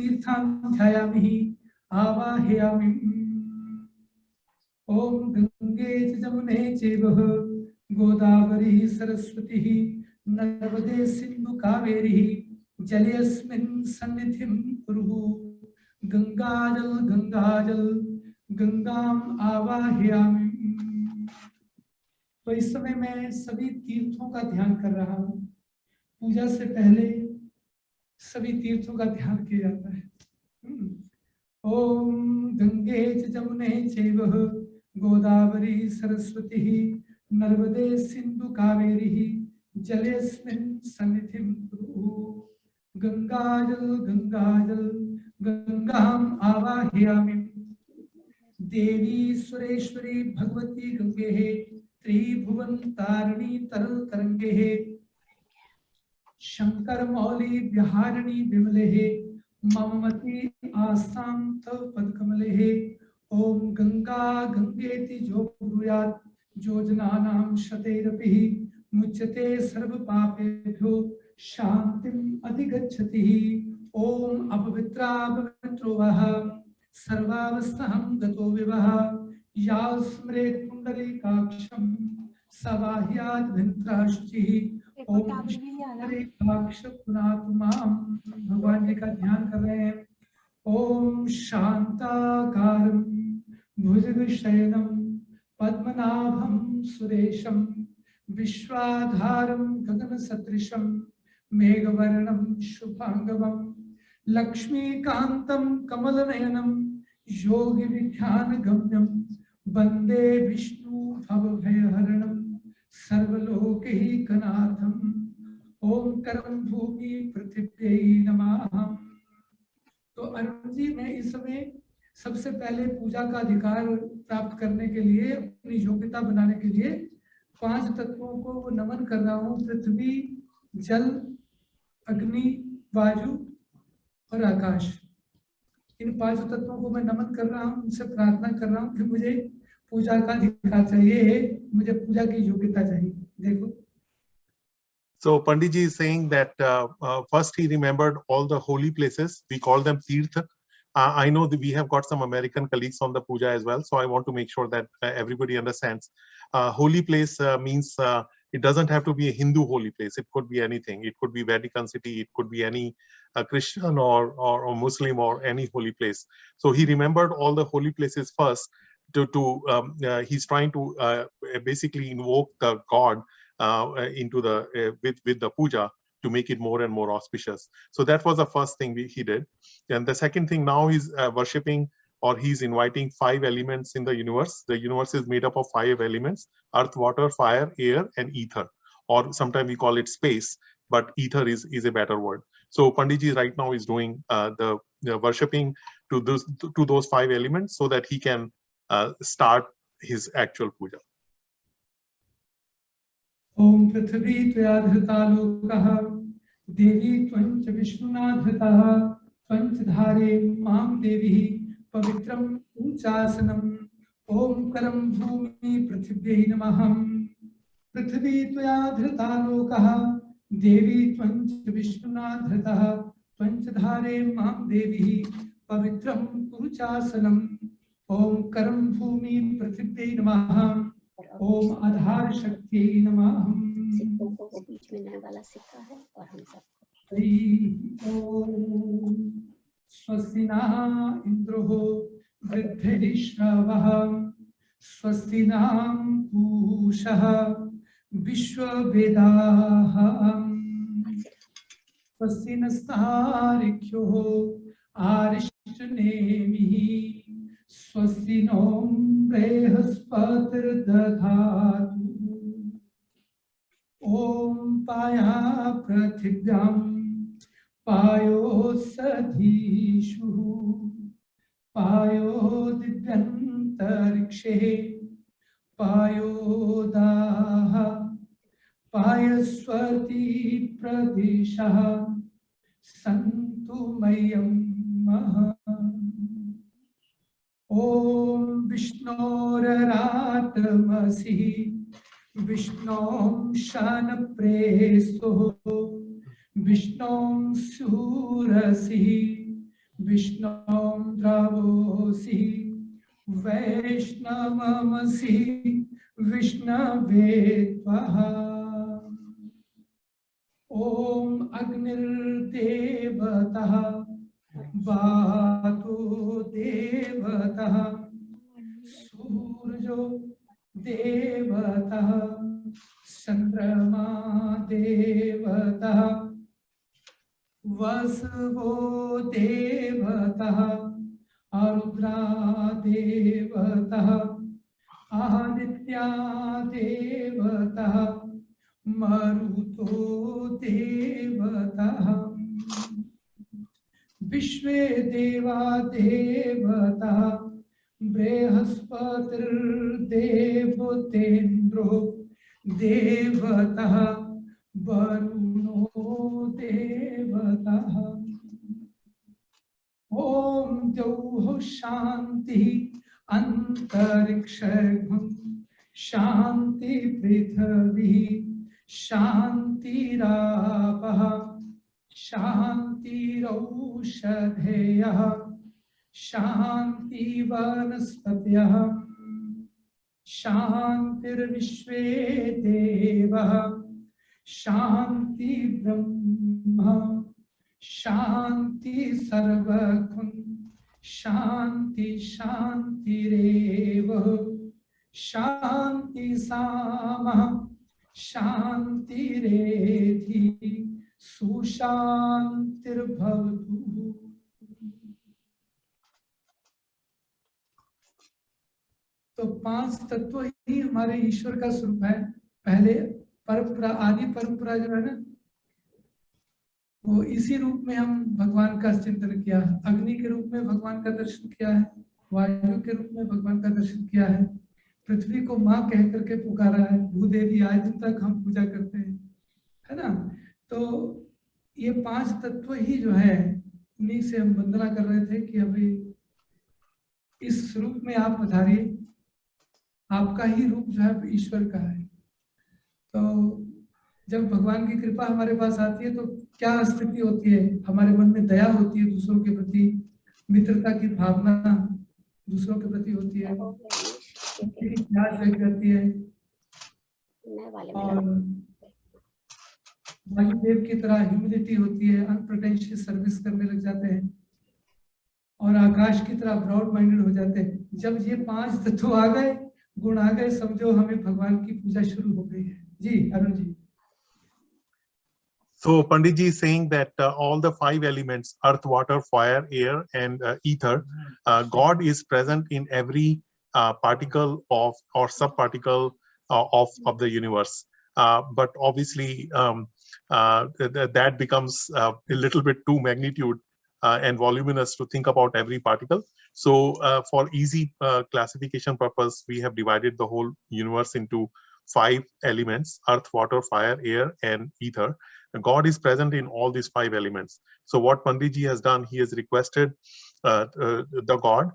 तीर्थां ध्यायामि आवाहयामि। ओम गंगे च जमुने चैव गोदावरी सरस्वती नर्मदे सिंधु कावेरी जलेऽस्मिन् सन्निधिं कुरु। गंगाजल गंगाजल गंगाम आवाहयामि। तो इस समय मैं सभी तीर्थों का ध्यान कर रहा हूँ। पूजा से पहले सभी तीर्थों का ध्यान किया जाता है। ओम गंगे च जमुने चैव गोदावरी सरस्वती नर्मदे सिंधु कावेरी जलेऽस्मिन् सन्निधिं कुरु। गंगाजल गंगाजल गंगाम आवाहयामि। देवी सुरेश्वरी भगवती गंगे त्रिभुवन तारिणी तरल तरंगे शंकर मौली विहारिणी विमले मममति आस्तां तव पदकमले। ओम गंगा गंगेति जो ब्रूयात् योजनानां शतैरपि मुच्यते सर्व पापेभ्यो शांतिम अधिगच्छति। ओम अपवित्रा पवित्रो वः सर्वावस्थां गतो विवः या स्मरेत् पुंडरीकाक्षं सवाह्यात् भिन्त्राशुचिः। ओम पुंडरीकाक्ष पुनातु माम्। भगवान जी का ध्यान कर रहे हैं। ओम शांताकारं भुजगशयनं पद्मनाभं सुरेशं विश्वाधारं गगनसदृशं मेघवर्णं शुभांगं लक्ष्मीकान्तं कमलनयनं योगिविध्यानगम्यं वन्दे विष्णु भवभयहरणं सर्वलोकैकनाथम्। ओम करम भूमि पृथिव्यै नमः। तो अरुण जी, मैं इस समय सबसे पहले पूजा का अधिकार प्राप्त करने के लिए, अपनी योग्यता बनाने के लिए 5 तत्वों को नमन कर रहा हूँ। पृथ्वी, जल, अग्नि, वायु और आकाश। इन 5 तत्वों को मैं नमन कर रहा हूँ, उनसे प्रार्थना कर रहा हूँ कि मुझे पूजा का अधिकार चाहिए, मुझे पूजा की योग्यता चाहिए। देखो, so Pandit ji is saying that first he remembered all the holy places. We call them Tirth. I know that we have got some American colleagues on the puja as well, so I want to make sure that everybody understands. Holy place means it doesn't have to be a Hindu holy place. It could be anything. It could be Vatican City. It could be any Christian or Muslim or any holy place. So he remembered all the holy places first. He's trying to basically invoke the God into the with the puja to make it more and more auspicious. So that was the first thing he did. And the second thing, now he's worshipping, or he's inviting 5 elements in the universe. The universe is made up of 5 elements: earth, water, fire, air, and ether, or sometimes we call it space, but ether is a better word. So Panditji right now is doing the worshipping to those 5 elements so that he can start his actual puja. ओम पृथ्वी त्वया धृता लोकः देवी त्वं च विष्णुना धृतः पंचधारे मां देवी पवित्रं ऊचासनम्। ओम करं भूमि पृथिव्यै नमः। पृथ्वी त्वया धृता लोकः देवी त्वं च विष्णुना धृतः पंचधारे मां देवी पवित्रं ऊचासनम्। ओम करं भूमि पृथिव्यै नमः। ओम आधार शक्ति नमः। सिक्कों को वो बीच में नए वाला सिक्का है और हम सब ओम स्वस्ति नः इंद्रो वृद्धश्रवः स्वस्ति नः पूषः विश्ववेदाः स्वस्ति नस्तार्क्ष्यो आरिष्टनेमिः स्वस्ति नो बृहस्पतिर्दधातु। ओम पाया पृथिव्यां पायो सधीषु पायो दिव्यन्तरिक्षे पायोदाः पायस्वती प्रदिशः सन्तु मह्यं महः। ओम विष्णोररातमसि विष्णों शानप्रेसो विष्णों सूरसि विष्णुं द्रवोऽसि वैष्णवमसि विष्णवे त्वः। ॐ अग्निर्देवतः वातो देवतः सूर्यो देवतः चंद्रमा देवतः वसवो देवतः आरुद्रा देवतः आदित्या देवतः मरुतो देवतः विश्वे देवा देवतः बृहस्पतिर्देवतेन्द्रो देवतः वरुणो देवतः। ॐ द्यौः शान्तिः अन्तरिक्षं शान्ति पृथिवी शान्तिरापः शान्तिरौषधयः शान्ति वनस्पतयः शान्तिर्विश्वे देवः शान्ति ब्रह्म शान्ति सर्वगुण शान्ति शान्तिरेव शान्ति सामः शान्तिरेधि सुशान्तिर्भवतु। तो पांच तत्व ही हमारे ईश्वर का स्वरूप है। पहले परंपरा, आदि परंपरा जो है ना, वो इसी रूप में हम भगवान का चिंतन किया। अग्नि के रूप में भगवान का दर्शन किया है, वायु के रूप में भगवान का दर्शन किया है, पृथ्वी को माँ कह करके पुकारा है, भूदेवी आज दिन तक हम पूजा करते हैं, है ना। तो ये पांच तत्व ही जो है, उन्हीं से हम वंदना कर रहे थे कि अभी इस रूप में आप पधारिए। आपका ही रूप जो है ईश्वर का है। तो जब भगवान की कृपा हमारे पास आती है तो क्या स्थिति होती है, हमारे मन में दया होती है दूसरों के प्रति, मित्रता की भावना दूसरों के प्रति होती है, प्यार व्यक्त करती है, और वायुदेव की तरह ह्यूमिलिटी होती है, अनप्रिटेंशियस सर्विस करने लग जाते हैं, और आकाश की तरह ब्रॉड माइंडेड हो जाते हैं। जब ये पांच तत्व आ गए, गुण आ गए, समझो हमें भगवान की पूजा शुरू हो गई है। जी Arun ji. So Pandit ji is saying that all the five elements, earth, water, fire, air, and ether, God is present in every particle of or subparticle of the universe. But obviously, that becomes a little bit too magnitude and voluminous to think about every particle. So for easy classification purpose, we have divided the whole universe into five elements: earth, water, fire, air, and ether. God is present in all these five elements. So what Pandit ji has done, he has requested the God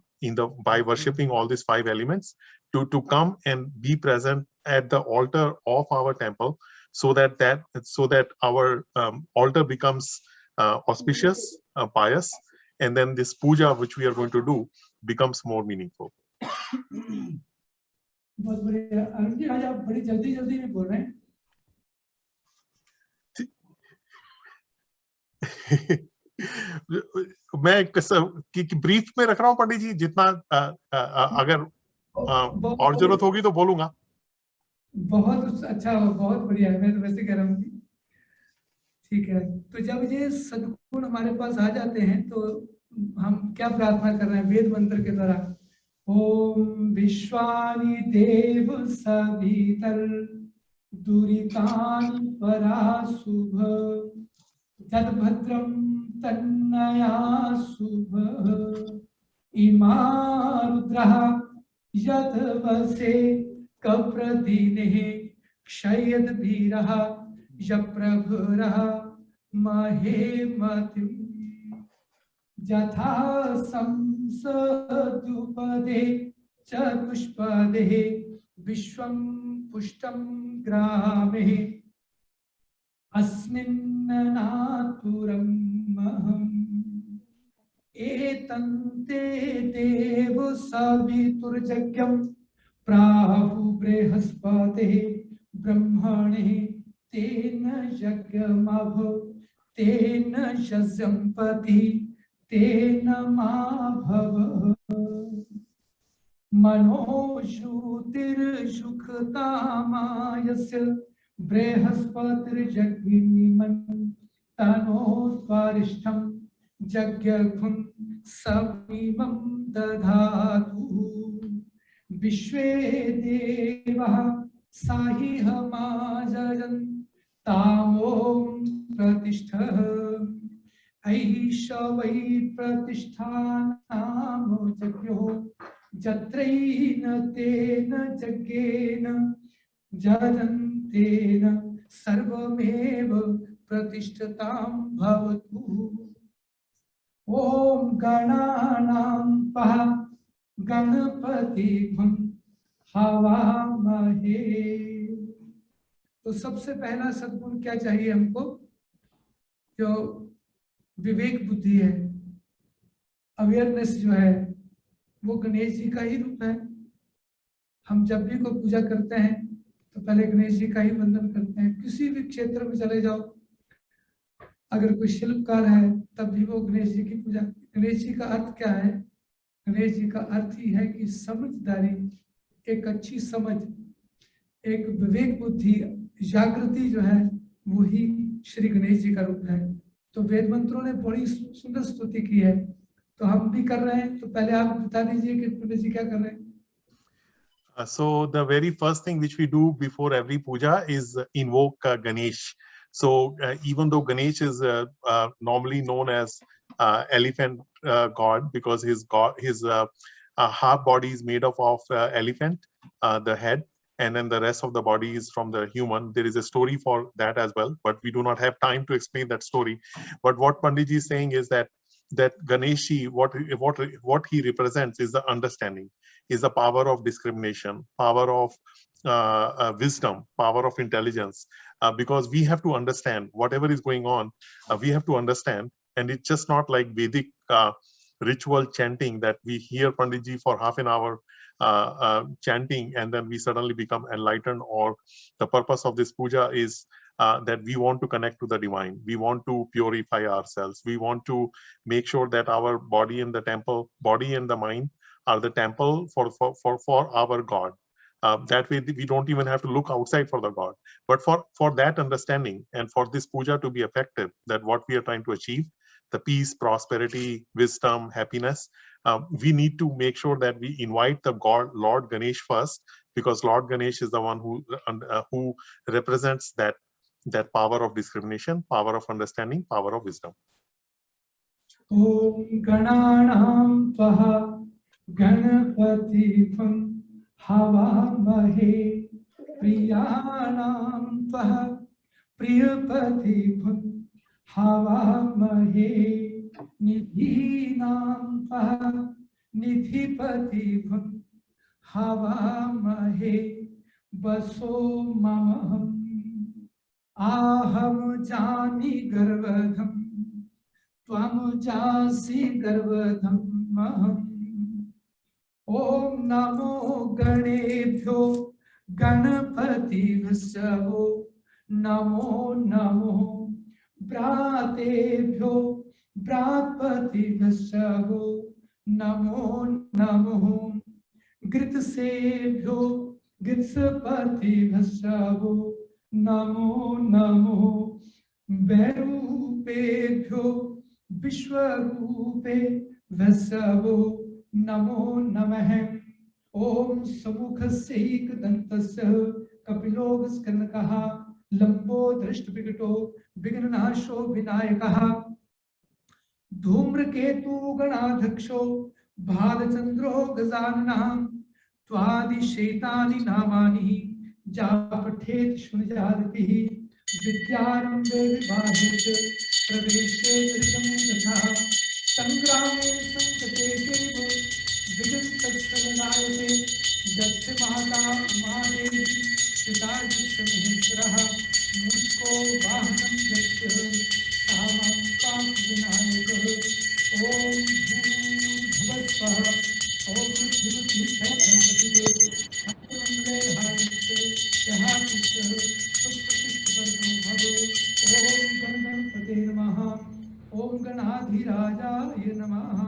by worshipping all these five elements to come and be present at the altar of our temple, so that our altar becomes auspicious, pious, and then this puja which we are going to do becomes more meaningful. बहुत बढ़िया अरुण जी, आज आप बड़ी जल्दी जल्दी में बोल रहे हैं। मैं ब्रीफ में रख रहा हूँ पंडित जी, जितना अगर और जरूरत होगी तो बोलूंगा। बहुत अच्छा, बहुत बढ़िया है। मैं तो वैसे कह रहा हूँ ठीक है। तो जब ये सद्गुण हमारे पास आ जाते हैं तो हम क्या प्रार्थना कर रहे हैं वेद मंत्र के द्वारा? ओम विश्वानि देव सवितर दुरितानि पराशुभ तद्भद्रं तन्नया शुभ इमा रुद्रः यद्वसे कप्रदिने क्षयद्भिरः यप्रभुरः महेमतिं यथा संसदुपदे चतुष्पदे विश्वं पुष्टं ग्रामे अस्मिन् नातुरम् एतन्ते देव सवितुर्यज्ञं प्राहु बृहस्पतिः ब्रह्मणे तेन यज्ञमभ तेन यज्ञपति तेन माभव मनोश्रुतिर्सुखतामायस्य बृहस्पतिर्यज्ञिमन् तनो स्वारिष्ठं यज्ञखुं समीमं दधातु विश्वे देवः साहिहमाजयन् तामों प्रतिष्ठः ऐष वै प्रतिष्ठानामो यज्ञो जत्रैन तेन यज्ञेन जरन्तेन सर्वमेव प्रतिष्ठतां भवतु। ओम गणानां पहा गणपतिं हवामहे। तो सबसे पहला सद्गुण क्या चाहिए हमको? जो विवेक बुद्धि है, अवेयरनेस जो है, वो गणेश जी का ही रूप है। हम जब भी कोई पूजा करते हैं तो पहले गणेश जी का ही वंदन करते हैं। किसी भी क्षेत्र में चले जाओ, अगर कोई शिल्पकार है तब भी वो गणेश जी की पूजा। गणेश जी का अर्थ क्या है? गणेश जी का अर्थ ही है कि समझदारी, एक अच्छी समझ, एक विवेक बुद्धि, जागृति जो है वो ही श्री गणेश जी का रूप है। तो वेद मंत्रों ने बड़ी सुंदर स्तुति की है, तो हम भी कर रहे हैं। तो पहले आप बता दीजिए कि पंडित जी क्या कर रहे हैं। So the very first thing which we do before every puja is invoke Ganesh. So even though Ganesh is normally known as elephant god, because his half body is made up of elephant, the head, and then the rest of the body is from the human. There is a story for that as well, but we do not have time to explain that story. But what Pandit ji is saying is that Ganeshi, what he represents is the understanding, is the power of discrimination, power of wisdom, power of intelligence, because we have to understand whatever is going on. We have to understand, and it's just not like Vedic ritual chanting that we hear Pandit ji for half an hour chanting and then we suddenly become enlightened. Or the purpose of this puja is that we want to connect to the divine. We want to purify ourselves. We want to make sure that our body and the temple, body and the mind are the temple for our God. That way we don't even have to look outside for the God. But for that understanding and for this puja to be effective, that what we are trying to achieve, the peace, prosperity, wisdom, happiness, we need to make sure that we invite the God, Lord Ganesh first, because Lord Ganesh is the one who represents that power of discrimination, power of understanding, power of wisdom. Om Gananam Tvaha Ganapatim Havamahe Priyanam Tvaha Priyapatim Havamahe Nidhinam Tvaha Nidhipatim Havamahe Baso Mamaham Aham Jani Garvadham Tvam Jasi Garvadham Maham Om Namo Ganebhyo Ganapati Vasavo Namo Namo Bratebhyo Bratpati Vasavo Namo Namo Gritsebhyo Gritsapati Vasavo Namo Namo Berupebhyo Vishwarupe Vasavo Namo Namahem Om Samukhaseik Dantasya Kapilo Viskarnakaha Lambo Drishtabhikato Vignanasho Vinayakaha Dhumraketu Ganadhaksho Bhadachandro Gazananam Tvadi Shaitani Namani Japathet Shunjadati Vidyarambe Vibhadit Praveshe Virgamutha Sangrame Sankate Devo Vigastaksalanayate Jasya Mata Umadevi Siddhajit Maheshwaraha Musko Vahanam Jasya Samam Pak Vinayaka ओम गणाधिराजाय नमः।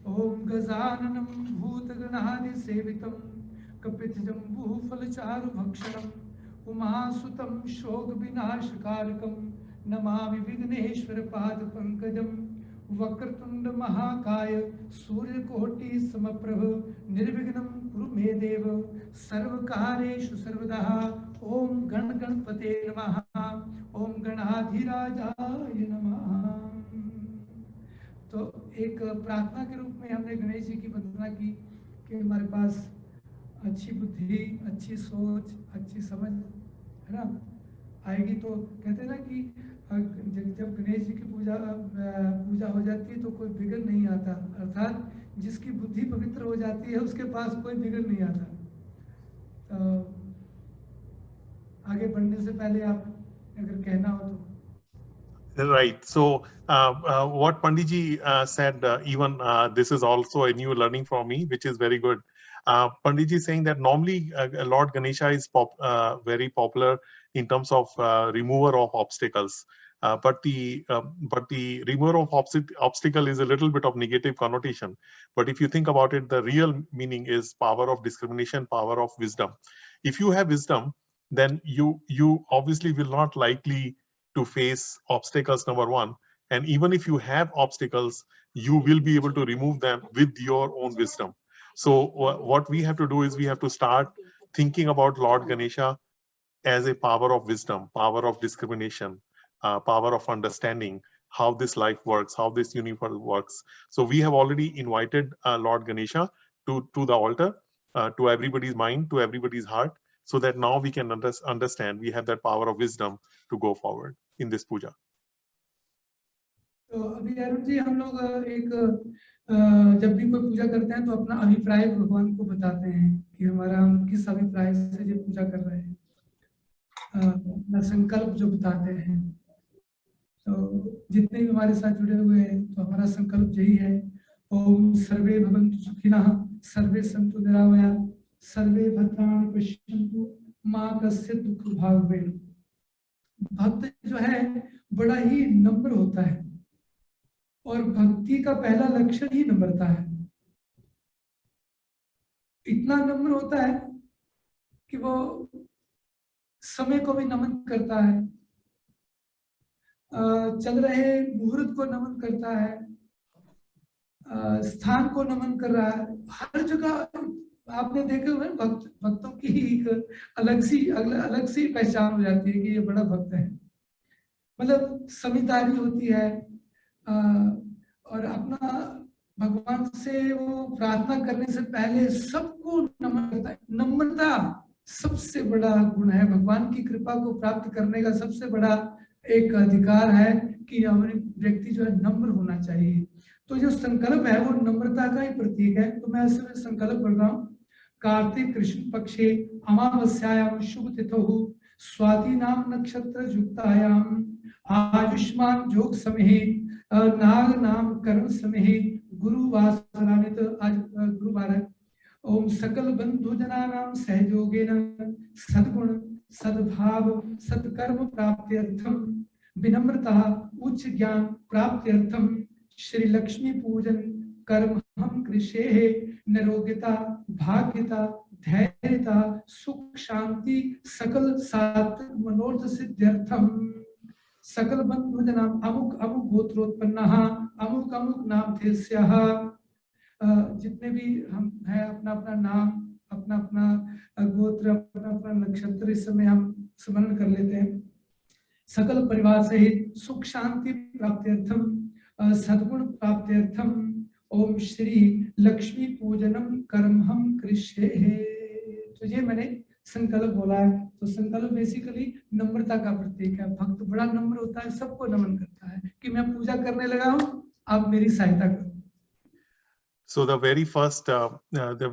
ओम गजाननं भूतगणाधिसेवितं कपितजम्बूफलचारुभक्षणम् उमासुतं शोकविनाशकारकं नमामि विघ्नेश्वरपादपङ्कजं। वक्रतुंड महाकाय सूर्यकोटि समप्रभ निर्विघ्नं कुरु मे देव सर्वकार्येषु सर्वदा। ओम गण गणपते नमः। ओम गणाधिराजाय नमः। तो एक प्रार्थना के रूप में हमने गणेश जी की वंदना की कि हमारे पास अच्छी बुद्धि, अच्छी सोच, अच्छी समझ है ना आएगी। तो कहते हैं ना कि जब गणेश जी की पूजा हो जाती है तो कोई बिगड़ नहीं आता, अर्थात जिसकी बुद्धि पवित्र हो जाती है उसके पास कोई बिगड़ नहीं आता। तो आगे बढ़ने से पहले आप अगर कहना हो तो। Right. So what Panditji said, even this is also a new learning for me, which is very good. Panditji saying that normally Lord Ganesha is very popular in terms of remover of obstacles. But the remover of obstacle is a little bit of negative connotation. But if you think about it, the real meaning is power of discrimination, power of wisdom. If you have wisdom, then you obviously will not likely to face obstacles, number one. And even if you have obstacles, you will be able to remove them with your own wisdom. So what we have to do is we have to start thinking about Lord Ganesha as a power of wisdom, power of discrimination, power of understanding how this life works, how this universe works. So we have already invited Lord Ganesha to the altar, to everybody's mind, to everybody's heart, so that now we can understand, we have that power of wisdom to go forward in this puja. तो अभी अरुण जी हम लोग एक जब भी कोई पूजा करते हैं तो अपना अभिप्राय भगवान को बताते हैं कि हमारा हम किस अभिप्राय से ये पूजा कर रहे हैं, अपना संकल्प जो बताते हैं। तो जितने भी हमारे साथ जुड़े हुए हैं तो हमारा संकल्प यही है, ओम सर्वे भवन्तु सुखिनः सर्वे सन्तु निरामयाः सर्वे भद्राणि पश्यन्तु मा कश्चित् दुःखभाग् भवेत्। भक्त जो है बड़ा ही नम्र होता है और भक्ति का पहला लक्षण ही नम्रता है। इतना नम्र होता है कि वो समय को भी नमन करता है, चल रहे मुहूर्त को नमन करता है, स्थान को नमन कर रहा है। हर जगह आपने देखे हुए भक्तों की एक अलग सी पहचान हो जाती है कि ये बड़ा भक्त है। मतलब समझदारी होती है और अपना भगवान से वो प्रार्थना करने से पहले सबको नमन करता है। नम्रता सबसे बड़ा गुण है, भगवान की कृपा को प्राप्त करने का सबसे बड़ा एक अधिकार है कि हमारे व्यक्ति जो है नम्र होना चाहिए। तो जो संकल्प है वो नम्रता का ही प्रतीक है। तो मैं ऐसे संकल्प कर रहा हूँ, कार्तिक कृष्ण पक्षे अमावस्यायाम शुभ तिथौ स्वाति नाम नक्षत्र युक्तायाम आयुष्मान जोग समय नाग नाम करण समय गुरुवासरानित, आज गुरुवार है। ओम सकल बंधु जनानां सहयोगेन सद्गुण सद्भाव सत्कर्म प्राप्त्यर्थम विनम्रता उच्च ज्ञान प्राप्त्यर्थम श्री लक्ष्मी पूजन कर्म हम कृषे निरोगिता भाग्यता धैर्यता सुख शांति सकल सात्विक मनोरथ सिद्ध्यर्थम सकल बंधु जनाम अमुक अमुक गोत्रोत्पन्नः अमुक अमुक नाम देस्यः। जितने भी हम हैं अपना अपना नाम, अपना अपना गोत्र, अपना अपना नक्षत्र इस समय हम स्मरण कर लेते हैं। सकल परिवार सहित सुख शांति प्राप्त्यर्थम सद्गुण प्राप्त्यर्थम ओम श्री लक्ष्मी पूजनम कर्महम कृष्ये। तो ये मैंने संकल्प बोला है। तो संकल्प बेसिकली नम्रता का प्रतीक है। भक्त बड़ा नम्र होता है, सबको नमन करता है कि मैं पूजा करने लगा हूँ, आप मेरी सहायता करो। So the very first,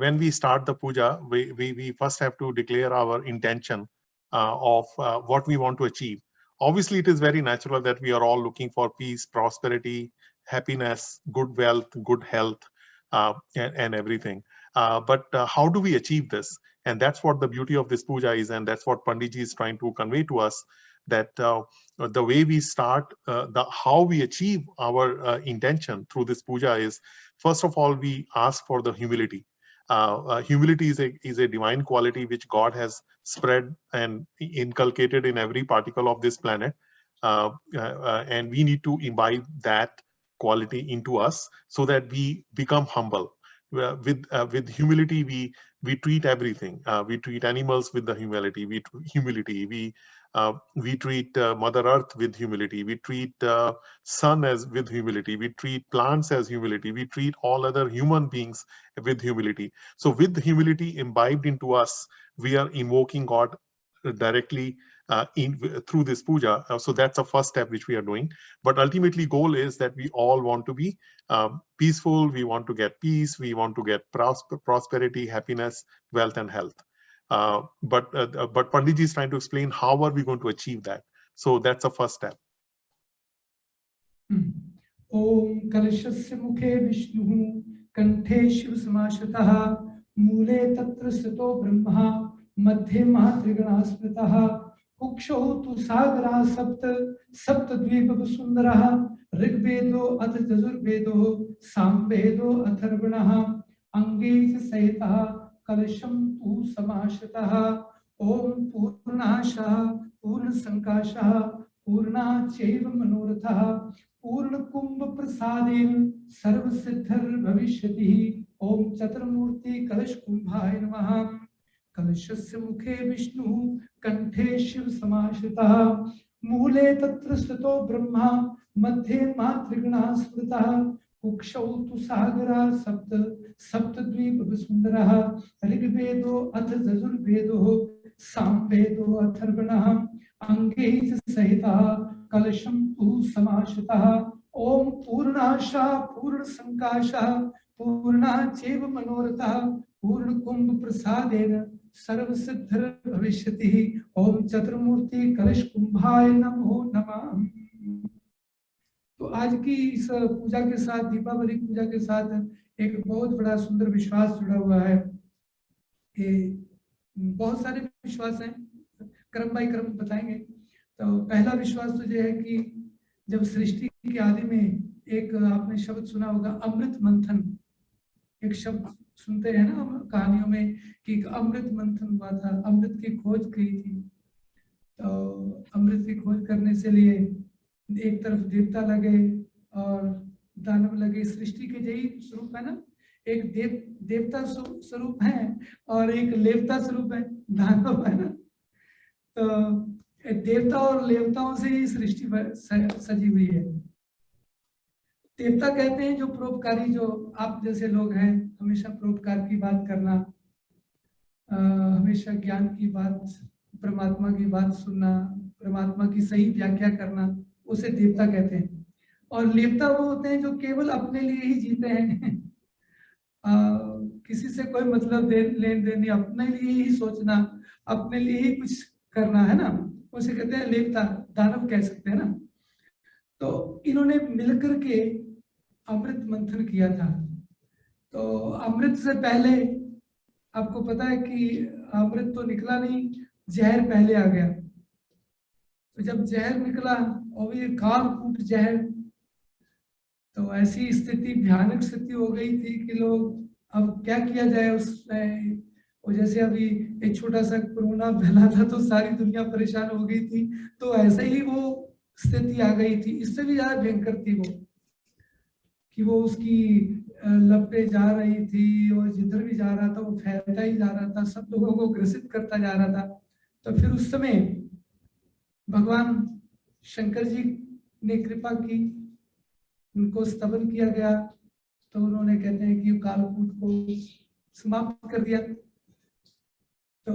when we start the puja, we first have to declare our intention of what we want to achieve. Obviously, it is very natural that we are all looking for peace, prosperity, happiness, good wealth, good health, and everything. But how do we achieve this? And that's what the beauty of this puja is, and that's what Panditji is trying to convey to us, that the way we start, how we achieve our intention through this puja is, first of all, we ask for the humility. Humility is a divine quality which God has spread and inculcated in every particle of this planet. And we need to imbibe that quality into us so that we become humble. With humility, we treat everything. We treat animals with the humility. We treat Mother Earth with humility. We treat sun as with humility. We treat plants as humility. We treat all other human beings with humility. So with humility imbibed into us, we are invoking God directly through this puja. So that's the first step which we are doing. But ultimately, goal is that we all want to be peaceful. We want to get peace. We want to get prosperity, happiness, wealth, and health. But Panditji is trying to explain how are we going to achieve that. So that's the first step. Om Kalashasya Mukhe Vishnu Kanthe Shiv Samashataha Mule Tatra Sito Brahma Madhye Mahatrigana Smritaha Kuksho Tu Sagara Sapta Dvipab Sundaraha Rigvedo Ath Jajurvedo Samvedo Atharvanaha Angej Sahitaha Kalasham Tu Samashataha Om Purnashaha Purna Sankashaha Purna Chaiva Manorathaha पूर्ण कुंभ प्रसादेन सर्व सिद्धर भविष्यति ओम चतुर्मूर्ति कलश कुंभाय नमः कलशस्य मुखे विष्णु कंठे शिव समाश्रितः मूले तत्र स्थितो ब्रह्मा मध्ये मातृगणा स्मृतः कुक्षौ तु सागरा सप्तद्वीप सुंदरः ऋग्वेदो अथ यजुर्वेदो सामवेदो अथर्वणः अंगे सहितः कलशम तु समाश्रितः ओम पूर्णाशा पूर्ण संकाशः पूर्णाचैव मनोरथः पूर्ण कुंभ प्रसादेन सर्व सिद्धर भविष्यति ओम चतुर्मूर्ति कलश कुंभाय नमो नमः। तो आज की इस पूजा के साथ, दीपावली पूजा के साथ एक बहुत बड़ा सुंदर विश्वास जुड़ा हुआ है। ये बहुत सारे विश्वास हैं, क्रम बाय क्रम बताएंगे। तो पहला विश्वास तो ये है कि जब सृष्टि के आदि में एक आपने शब्द सुना होगा अमृत मंथन, एक शब्द सुनते हैं ना कहानियों में कि अमृत मंथन हुआ था, अमृत की खोज की थी। तो अमृत की खोज करने से लिए एक तरफ देवता लगे और दानव लगे। सृष्टि के यही स्वरूप है ना, एक देवता स्वरूप है और एक लेवता स्वरूप है, दानव है ना। तो देवता और लेवताओं से ही सृष्टि सजी हुई है। देवता कहते हैं जो परोपकारी, जो आप जैसे लोग हैं, हमेशा परोपकार की बात करना, हमेशा ज्ञान की बात, परमात्मा की बात सुनना, परमात्मा की सही व्याख्या करना, उसे देवता कहते हैं। और लेवता वो होते हैं जो केवल अपने लिए ही जीते हैं, किसी से कोई मतलब लेन देन नहीं, अपने लिए ही सोचना, अपने लिए ही कुछ करना, है ना, उसे कहते हैं लेवता, दानव कह सकते हैं ना। तो इन्होंने मिलकर के अमृत मंथन किया था। तो अमृत से पहले आपको पता है कि अमृत तो निकला नहीं, जहर पहले आ गया। तो जब जहर निकला और ये कालकूट जहर, तो ऐसी स्थिति, भयानक स्थिति हो गई थी कि लोग अब क्या किया जाए उसमें। और जैसे अभी एक छोटा सा कोरोना फैला था तो सारी दुनिया परेशान हो गई थी, तो ऐसे ही वो स्थिति आ गई थी। इससे भी ज्यादा भयंकर थी वो, कि वो उसकी लपटे जा रही थी और जिधर भी जा रहा था वो फैलता ही जा रहा था, सब लोगों को ग्रसित करता जा रहा था। तो फिर उस समय भगवान शंकर जी ने कृपा की, उनको स्तवन किया गया, तो उन्होंने कहते हैं कि कालकूट को समाप्त कर दिया। तो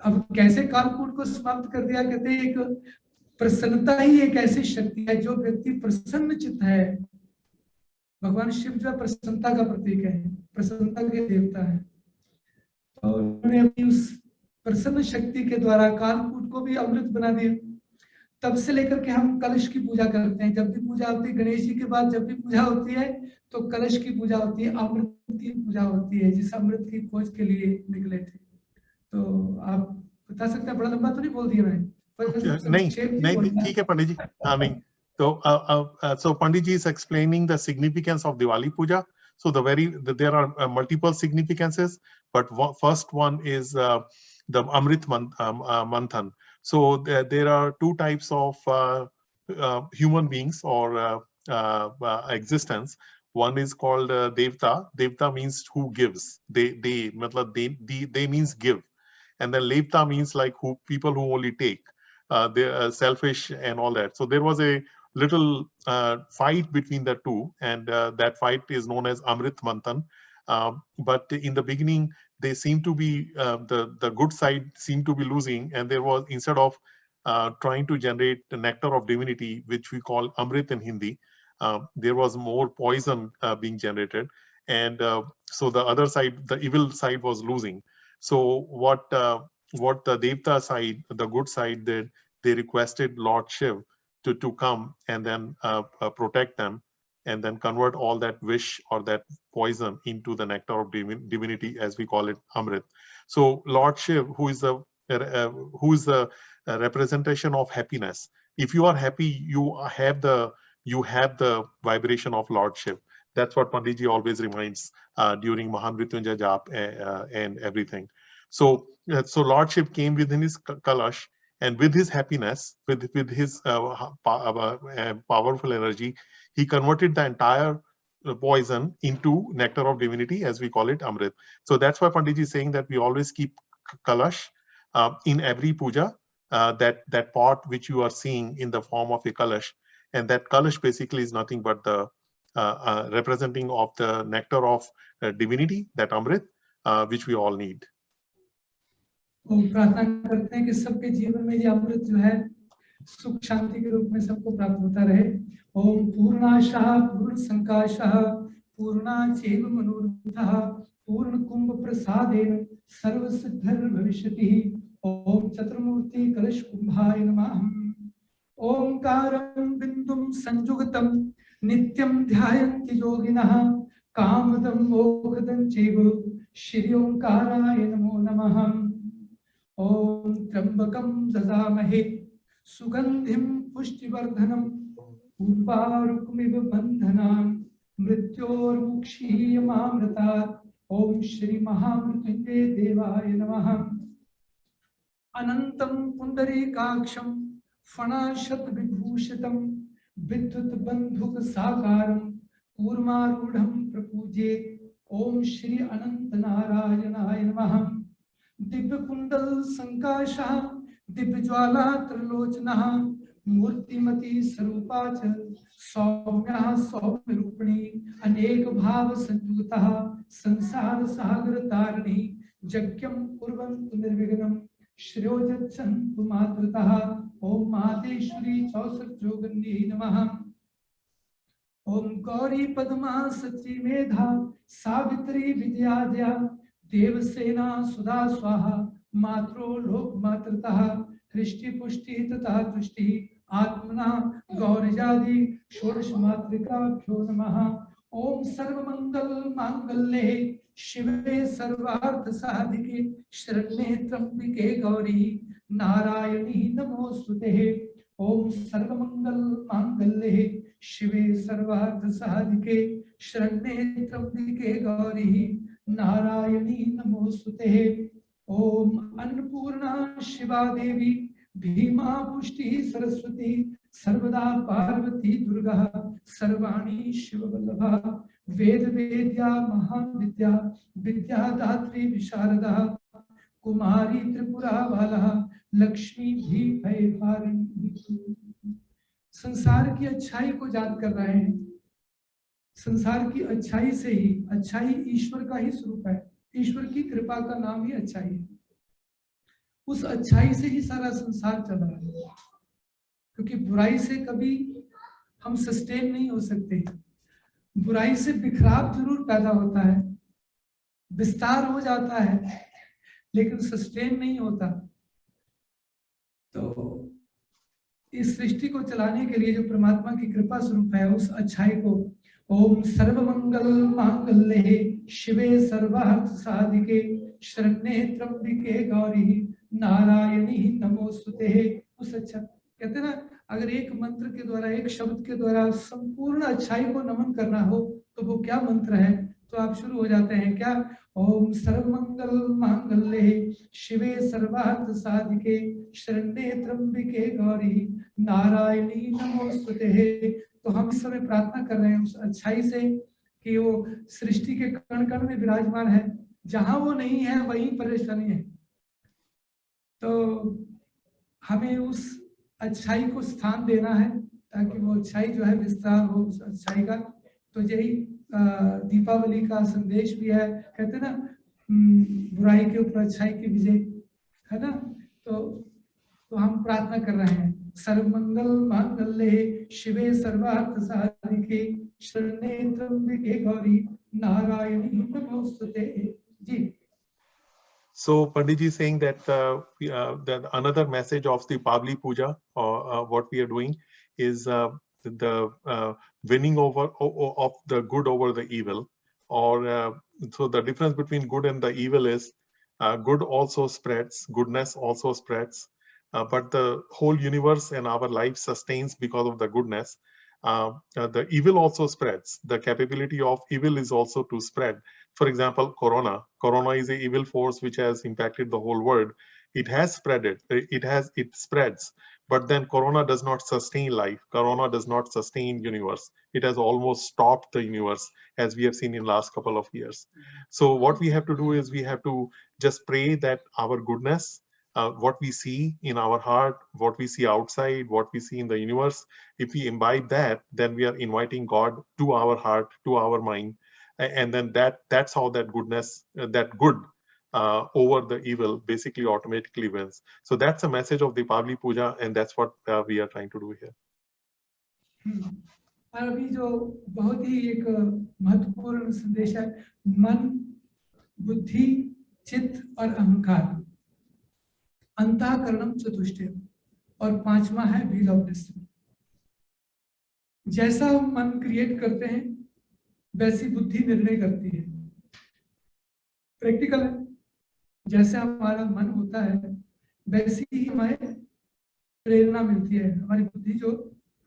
अब कैसे कालकूट को समाप्त कर दिया? कहते हैं एक प्रसन्नता ही एक ऐसी शक्ति है, जो व्यक्ति प्रसन्न चित्त है, भगवान शिव जो प्रसन्नता का प्रतीक है, प्रसन्नता के देवता है, तो उन्होंने अपनी उस प्रसन्न शक्ति के द्वारा कालकूट को भी अमृत बना दिया। तब से लेकर के हम कलश की पूजा करते हैं। जब भी पूजा होती है, गणेश जी के बाद जब भी पूजा होती है तो कलश की पूजा होती है, अमृत की पूजा होती है, जिस अमृत की खोज के लिए निकले थे। तो आप बता सकते हैं, बड़ा लंबा तो नहीं बोल दिया मैं, पर नहीं संक्षेप में नहीं बोलना है। ठीक है पंडित जी, हाँ नहीं तो so Pandit ji is explaining the significance of Diwali Puja. So there are multiple significances, but first one is the Amrit Manthan. So there are two types of human beings or existence. One is called Devta. Devta means who gives. They means give, and then Lepta means like who people who only take. They're selfish and all that. So there was a little fight between the two, and that fight is known as Amrit Manthan. But in the beginning, they seem to be the good side seemed to be losing, and there was, instead of trying to generate the nectar of divinity, which we call Amrit in Hindi, there was more poison being generated, and so the other side, the evil side, was losing. So what the Devta side, the good side, did, they requested Lord Shiv to come and then protect them, and then convert all that wish or that poison into the nectar of divinity, as we call it, Amrit. So Lord Shiv, who is the representation of happiness. If you are happy, you have the vibration of Lord Shiv. That's what Panditji always reminds during Mahamrityunjay Jap and everything. So Lord Shiv came within his Kalash, and with his happiness, with his powerful energy, he converted the entire poison into nectar of divinity, as we call it, Amrit. So that's why Panditji is saying that we always keep Kalash in every puja, that pot which you are seeing in the form of a Kalash, and that Kalash basically is nothing but the representing of the nectar of divinity, that Amrit, which we all need. तो प्रार्थना करते हैं कि सबके जीवन में ये अमृत जो है सुख शांति के रूप में सबको प्राप्त होता रहे। ओम पूर्णाशः पूर्ण संकाशः पूर्णाचैव मनोरथः पूर्ण कुंभ प्रसादेन सर्व सिद्धिर् भविष्यति। ओम चतुर्मूर्ति कलश कुंभाय नमः। ओंकारं बिंदुं संजुगतं नित्यं ध्यायन्ति योगिनः कामदं मोक्षदं चैव श्री ओंकाराय नमो नमः। ओम त्र्यंबकं ददामहे सुगंधिं पुष्टिवर्धनम् उर्वारुकमिव बन्धनान् मृत्योर्मुक्षीयमामृतात्। ओम श्री महामृत्युंजय देवाय नमः। अनंतं पुंडरीकाक्षं फणाशतविभूषितं विद्युत बंधुक साकारं कूर्मारूढ़ं प्रपूज्येत्। ओम श्री अनंत नारायणाय नमः। दिव्य कुंडल संकाशः दिव्य ज्वाला त्रिलोचनः मूर्तिमती स्वरूपा च सौम्यः सौम्य रूपिणी अनेक भाव संयुक्तः संसार सागर तारिणी यज्ञं कुर्वन्तु निर्विघ्नं श्रेयो यच्छन्तु मातृतः। ओम मातेश्वरी चौसठजोगिन्यै नमः। ओम गौरी पद्मा सची मेधा सावित्री विद्याद्या देवसेना सुधा स्वाहा मात्रो लोक मातृतः हृष्टि पुष्टि तथा तुष्टि आत्मना गौरजादि षोडश मातृकाभ्यो नमः। ओम सर्वमंगल मांगल्ये शिवे सर्वार्थ साधिके शरण्ये त्र्यंबिके गौरी नारायणी नमोस्तुते। ओम सर्वमंगल मांगल्ये शिवे सर्वार्थ साधिके शरण्ये त्र्यंबिके गौरी नारायणी नमोस्तुते। ओम अन्नपूर्णा शिवा देवी भीमा पुष्टि सरस्वती सर्वदा पार्वती दुर्गा सर्वाणी शिववल्लभा वेद वेद्या महाविद्या विद्यादात्री विशारदा कुमारी त्रिपुरा बाला लक्ष्मी भी भयहारिणी। संसार की अच्छाई को याद कर रहे हैं। संसार की अच्छाई से ही, अच्छाई ईश्वर का ही स्वरूप है, ईश्वर की कृपा का नाम ही अच्छाई है। उस अच्छाई से ही सारा संसार चल रहा है, क्योंकि बुराई से कभी हम सस्टेन नहीं हो सकते। बुराई से बिखराव जरूर पैदा होता है, विस्तार हो जाता है, लेकिन सस्टेन नहीं होता। तो इस सृष्टि को चलाने के लिए जो परमात्मा की कृपा स्वरूप है, उस अच्छाई को ओम सर्वमंगल मांगल्ये शिवे सर्वार्थ साधिके शरण्ये त्र्यंबिके गौरी नारायणी नमोस्तुते। उस अच्छा कहते ना, अगर एक मंत्र के द्वारा, एक शब्द के द्वारा संपूर्ण अच्छाई को नमन करना हो तो वो क्या मंत्र है? तो आप शुरू हो जाते हैं क्या? ओम सर्वमंगल मांगल्ये शिवे सर्वार्थ साधिके शरण्ये त्र्यंबिके गौरी नारायणी नमोस्तुते। तो हम इस समय प्रार्थना कर रहे हैं उस अच्छाई से कि वो सृष्टि के कण कण में विराजमान है, जहां वो नहीं है वहीं परेशानी है। तो हमें उस अच्छाई को स्थान देना है ताकि वो अच्छाई जो है विस्तार हो उस अच्छाई का। तो यही दीपावली का संदेश भी है, कहते ना बुराई के ऊपर अच्छाई की विजय, है ना। तो हम प्रार्थना कर रहे हैं सर्वमंगल मांगल्ये शिवे सर्वार्थ साधिके शरण्ये त्र्यंबिके गौरी नारायणी नमोस्तुते। जी। So Pandit ji is saying that that another message of the Pavli Puja, or what we are doing, is the winning over of the good over the evil. Or so the difference between good and the evil is good also spreads, goodness also spreads, but the whole universe and our life sustains because of the goodness. The evil also spreads. The capability of evil is also to spread. For example, Corona. Corona is an evil force which has impacted the whole world. It has spread it. It spreads. But then Corona does not sustain life. Corona does not sustain universe. It has almost stopped the universe, as we have seen in last couple of years. So what we have to do is we have to just pray that our goodness, what we see in our heart, what we see outside, what we see in the universe, if we imbibe that, then we are inviting God to our heart, to our mind. And then that's how that goodness, that good over the evil basically automatically wins. So that's a message of the Pavli Puja, and that's what we are trying to do here. और अभी जो बहुत ही एक महत्वपूर्ण संदेश है, मन, बुद्धि, चित्त और अहंकार, अंतःकरणम चतुष्टय, और पांचवा है व्हील ऑफ डेस्टिनी। जैसा हम मन क्रिएट करते हैं वैसी बुद्धि निर्णय करती है। प्रैक्टिकल है, जैसे हमारा मन होता है वैसी ही हमें प्रेरणा मिलती है, हमारी बुद्धि जो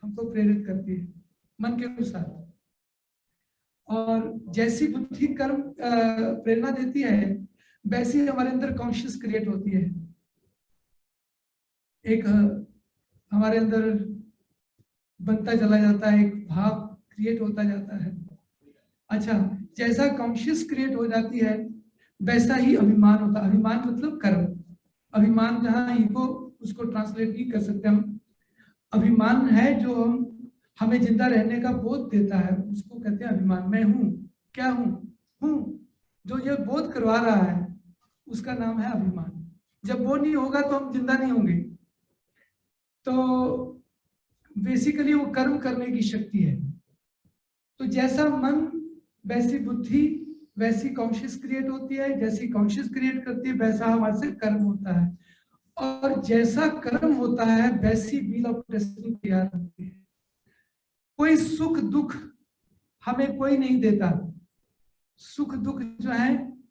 हमको प्रेरित करती है मन के अनुसार। और जैसी बुद्धि कर्म प्रेरणा देती है वैसी हमारे अंदर कॉन्शियस क्रिएट होती है। एक हमारे अंदर बनता चला जाता है, एक भाव क्रिएट होता जाता है। अच्छा, जैसा कॉन्शियस क्रिएट हो जाती है वैसा ही अभिमान होता है। अभिमान मतलब कर्म। अभिमान जहाँ ईगो, उसको ट्रांसलेट नहीं कर सकते हम। अभिमान है जो हमें जिंदा रहने का बोध देता है, उसको कहते हैं अभिमान। मैं हूँ, क्या हूँ, जो ये बोध करवा रहा है उसका नाम है अभिमान। जब वो नहीं होगा तो हम जिंदा नहीं होंगे। तो बेसिकली वो कर्म करने की शक्ति है। तो जैसा मन वैसी बुद्धि, वैसी कॉन्शियस क्रिएट होती है। जैसी कॉन्शियस क्रिएट करती है वैसा हमारे से कर्म होता है, और जैसा कर्म होता है वैसी व्हील ऑफ डेस्टिनी तैयार होती है। कोई सुख दुख हमें कोई नहीं देता। सुख दुख जो है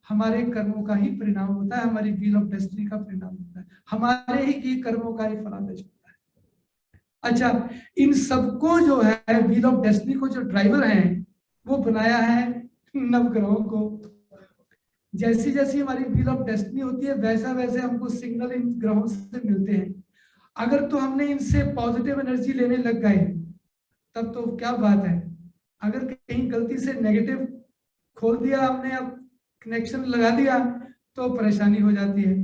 हमारे कर्मों का ही परिणाम होता है, हमारी व्हील ऑफ डेस्टिनी का परिणाम होता है, हमारे ही कर्मों का ही फलादेश होता है। अच्छा, इन सबको जो है व्हील ऑफ डेस्टिनी को जो ड्राइवर है वो बनाया है नवग्रहों को। जैसी जैसी हमारी व्हील ऑफ डेस्टिनी होती है वैसा वैसे हमको सिग्नल इन ग्रहों से मिलते हैं। अगर तो हमने इनसे पॉजिटिव एनर्जी लेने लग गए तब तो क्या बात है। अगर कहीं गलती से नेगेटिव खोल दिया हमने, अब कनेक्शन लगा दिया तो परेशानी हो जाती है।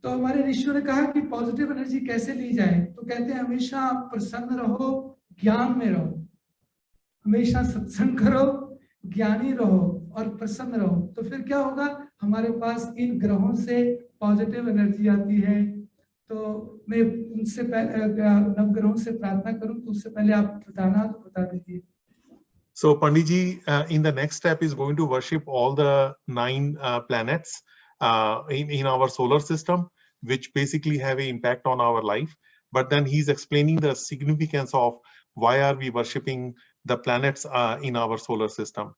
तो हमारे ऋषियों ने कहा कि पॉजिटिव एनर्जी कैसे ली जाए, तो कहते हैं हमेशा प्रसन्न रहो, ज्ञान में रहो, हमेशा सत्संग करो, ज्ञानी रहो और प्रसन्न रहो। तो फिर क्या होगा, हमारे पास इन ग्रहों से पॉजिटिव एनर्जी आती है। तो मैं उनसे नवग्रहों से प्रार्थना करूं तो उससे पहले आप बताना तो बता दीजिए। So Pandit ji, in the next step is going to worship all the 9 planets in our solar system, which basically have an impact on our life. but then he's explaining the significance of why are we worshipping the planets in our solar system.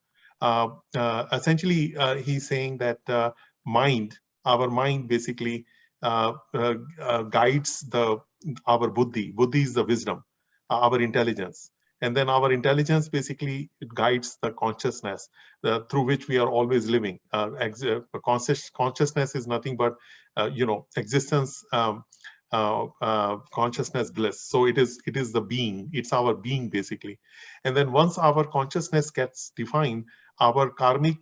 Essentially, he's saying that our mind basically guides our buddhi. Buddhi is the wisdom, our intelligence. And then our intelligence basically guides the consciousness through which we are always living. Consciousness is nothing but, existence, consciousness, bliss. So it is the being. It's our being basically. And then once our consciousness gets defined, our karmic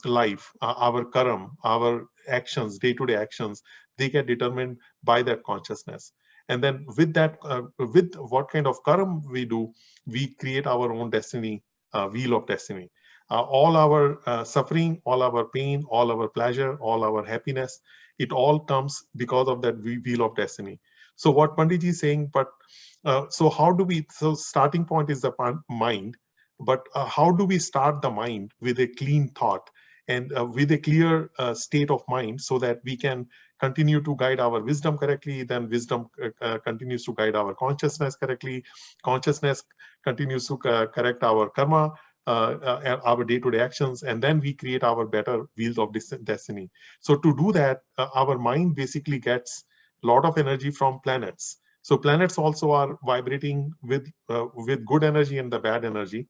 life, our karma, our actions, day-to-day actions, they get determined by that consciousness. And then with that, with what kind of karma we do, we create our own destiny, wheel of destiny. All our suffering, all our pain, all our pleasure, all our happiness, it all comes because of that wheel of destiny. So what Panditji is saying, but so how do we, so starting point is the mind, but how do we start the mind with a clean thought and with a clear state of mind so that we can continue to guide our wisdom correctly, then wisdom continues to guide our consciousness correctly, consciousness continues to correct our karma, our day-to-day actions, and then we create our better wheels of destiny. So to do that, our mind basically gets a lot of energy from planets. So planets also are vibrating with good energy and the bad energy.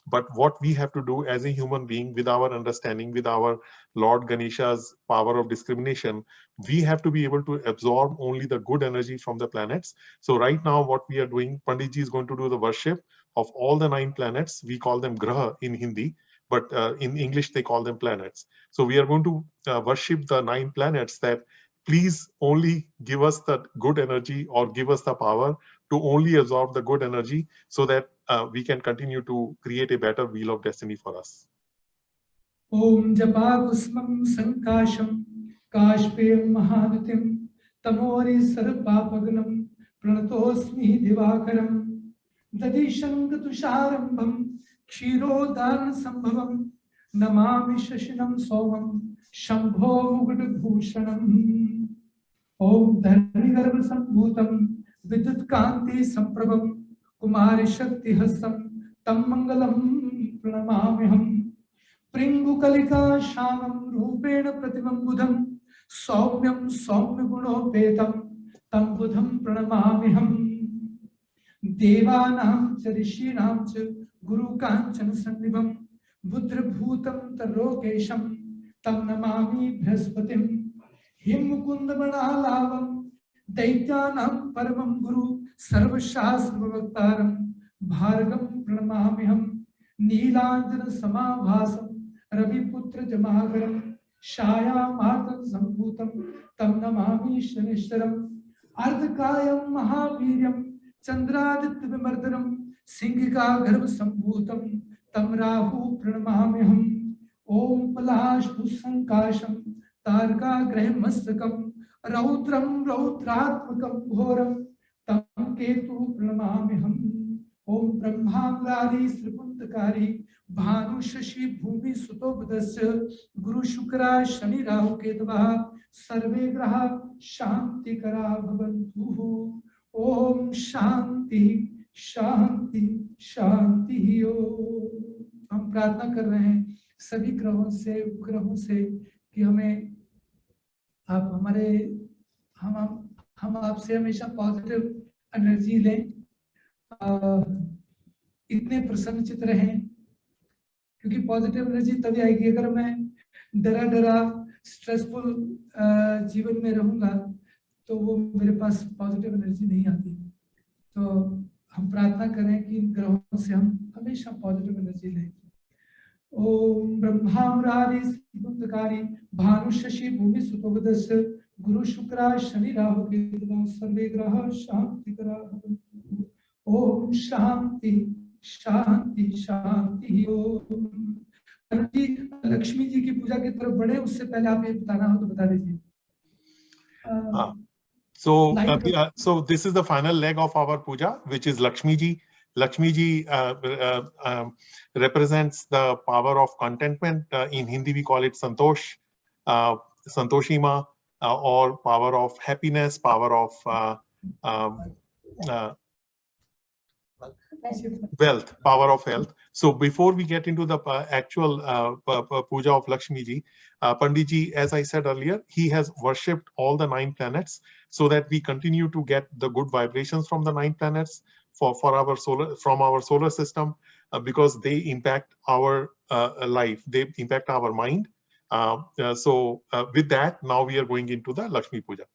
But what we have to do as a human being, with our understanding, with our Lord Ganesha's power of discrimination, we have to be able to absorb only the good energy from the planets. So right now what we are doing, Panditji is going to do the worship of all the 9 planets. We call them graha in Hindi, but in English they call them planets. So we are going to worship the 9 planets, that please only give us the good energy, or give us the power to only absorb the good energy, so that we can continue to create a better wheel of destiny for us. Om Japakusmam Sankasham Kashpem Mahadutim Tamori Sarpapagnam Pranatosmi Divakaram Dadishangatusharambam Kshirodan Sambhavam Namami Shashinam Somam Shambho Mugudbhushanam Om Dharmigarbha Sambhutam Vidyut Kanti Samprabham Kumari Shakti Hasam Tam Mangalam Pranamamiham Pringukalika Shamam Rupena Pratimam Buddham Saumyam Saumya Gunopetam Tam Buddham Pranamamiham Devanam Charishinam Cha Guru Kanchana Sannibham Buddha Bhutam Tarokesham Tam Namami Bhraspatim Himukundamanaalavam Daityanam Paramam Guru Sarvashasravaktaram Bhargam Pranamamiham Neelanjana Samabhasam Raviputra Jamagaram Shaya Martam Sambhutam Tam Namami Shanishtaram Ardhakayam Mahaviryam Chandraditya Vimardanam Singhika Garbha Sambhutam Tam Rahu Pranamamiham Om Palash Bhusankasham Tarka Graham Mastakam Rautram Rautratmakam Ghoram Tam Ketu Pranamamiham Om Brahmamrari Sripuntakari Bhanu Shashi Bhumi Sutobadasya Guru Shukra Shani Rahu Ketavaha Sarve Graha Shanti Kara Bhavantuhu Om Shanti Shanti Shanti Om. हम प्रार्थना कर रहे हैं सभी ग्रहों से उपग्रहों से कि हमें आप हमारे हम आपसे हमेशा पॉजिटिव एनर्जी लें, इतने प्रसन्नचित रहें, क्योंकि पॉजिटिव एनर्जी तभी आएगी अगर मैं डरा स्ट्रेसफुल जीवन में रहूंगा तो वो मेरे पास पॉजिटिव एनर्जी नहीं आती। तो हम प्रार्थना करें कि इन ग्रहों से हम हमेशा पॉजिटिव एनर्जी लें। ओम ब्रह्मामरारि सिद्धकारी भानु शशि भूमि सुतोबदस्य गुरु शुक्रा शनि राहु केतु सर्वे ग्रह शांति करा। ओम शांति शांति शांति। ओम लक्ष्मी जी की पूजा की तरफ बढ़े, उससे पहले आप ये बताना हो तो बता दीजिए। So this is the final leg of our puja, which is Lakshmi Ji. Lakshmi Ji represents the power of contentment. In Hindi we call it Santosh, Santoshima, or power of happiness, power of wealth, power of health. So before we get into the actual puja of Lakshmi ji, Pandit ji, as I said earlier, he has worshipped all the 9 planets so that we continue to get the good vibrations from the 9 planets for our solar system, because they impact our life, they impact our mind. So with that, now we are going into the Lakshmi puja.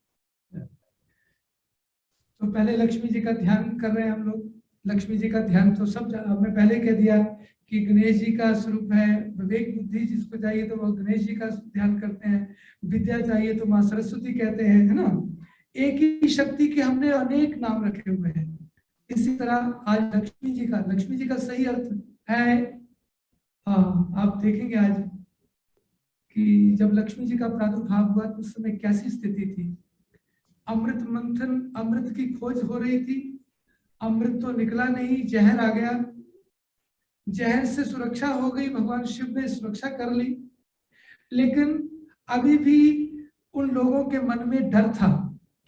तो पहले लक्ष्मी जी का ध्यान कर रहे हैं हम लोग। लक्ष्मी जी का ध्यान तो सब हमने पहले कह दिया कि गणेश जी का स्वरूप है। विवेक बुद्धि जिसको चाहिए तो वो गणेश जी का ध्यान करते हैं, विद्या चाहिए तो माँ सरस्वती कहते हैं, है ना। एक ही शक्ति के हमने अनेक नाम रखे हुए हैं। इसी तरह आज लक्ष्मी जी का सही अर्थ है, हाँ आप देखेंगे आज कि जब लक्ष्मी जी का प्रादुर्भाव हुआ तो उस समय कैसी स्थिति थी। अमृत मंथन, अमृत की खोज हो रही थी, अमृत तो निकला नहीं, जहर आ गया। जहर से सुरक्षा हो गई, भगवान शिव ने सुरक्षा कर ली, लेकिन अभी भी उन लोगों के मन में डर था।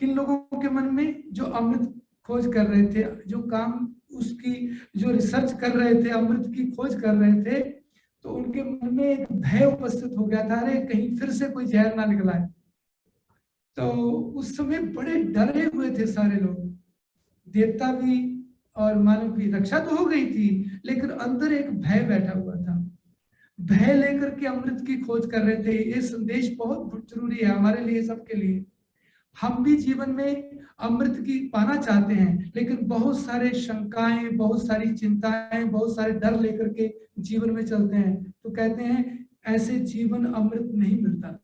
किन लोगों के मन में? जो अमृत खोज कर रहे थे, जो काम उसकी जो रिसर्च कर रहे थे, अमृत की खोज कर रहे थे, तो उनके मन में एक भय उपस्थित हो गया था, अरे कहीं फिर से कोई जहर ना निकला है। तो उस समय बड़े डरे हुए थे सारे लोग, देवता भी और मानव भी। रक्षा तो हो गई थी, लेकिन अंदर एक भय बैठा हुआ था। भय लेकर के अमृत की खोज कर रहे थे। ये संदेश बहुत जरूरी है हमारे लिए, सबके लिए। हम भी जीवन में अमृत की पाना चाहते हैं, लेकिन बहुत सारे शंकाएं, बहुत सारी चिंताएं, बहुत सारे डर लेकर के जीवन में चलते हैं। तो कहते हैं ऐसे जीवन अमृत नहीं मिलता।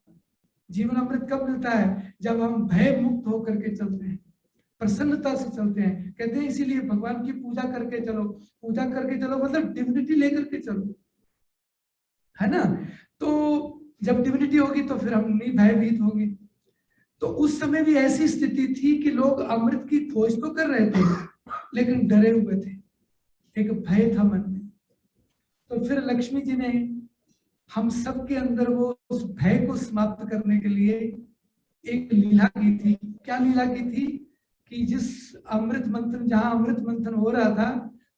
जीवन अमृत कब मिलता है? जब हम भय मुक्त होकर के चलते हैं, प्रसन्नता से चलते हैं। कहते हैं इसीलिए भगवान की पूजा करके चलो। पूजा करके चलो मतलब डिविनिटी लेकर के चलो, है ना। तो जब डिविनिटी होगी तो फिर हम नहीं भयभीत होंगे। तो उस समय भी ऐसी स्थिति थी कि लोग अमृत की खोज तो कर रहे थे, लेकिन डरे हुए थे, एक भय था मन में। तो फिर लक्ष्मी जी ने हम सब के अंदर वो उस भय को समाप्त करने के लिए एक लीला की थी। क्या लीला की थी? कि जिस अमृत मंथन, जहां अमृत मंथन हो रहा था,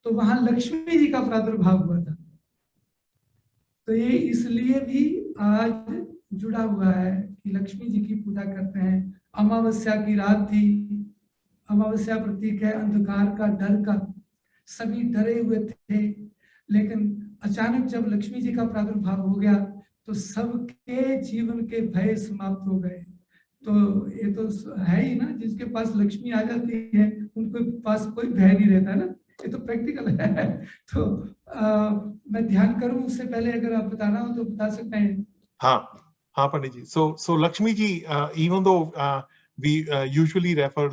तो वहां लक्ष्मी जी का प्रादुर्भाव हुआ था। तो ये इसलिए भी आज जुड़ा हुआ है कि लक्ष्मी जी की पूजा करते हैं। अमावस्या की रात थी। अमावस्या प्रतीक है अंधकार का, डर का। सभी डरे हुए थे, लेकिन अचानक जब लक्ष्मी जी का प्रादुर्भाव हो गया तो सबके जीवन के भय समाप्त हो गए। तो ये तो है ही ना, जिसके पास लक्ष्मी आ जाती है उनके पास कोई भय नहीं रहता है ना। ये तो प्रैक्टिकल है। तो मैं ध्यान करूं उससे पहले अगर आप बताना हो तो बता सकते हैं। हाँ पंडित जी। So Lakshmi ji, even though we usually refer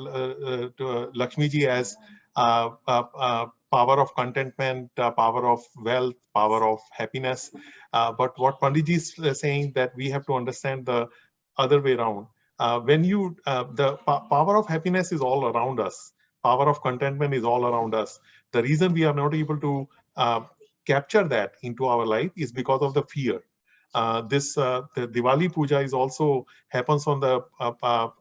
to Lakshmi ji as power of contentment, power of wealth, power of happiness, but what Pandit ji is saying that we have to understand the other way around. When you the power of happiness is all around us, power of contentment is all around us. The reason we are not able to capture that into our life is because of the fear. The Diwali puja is also happens on the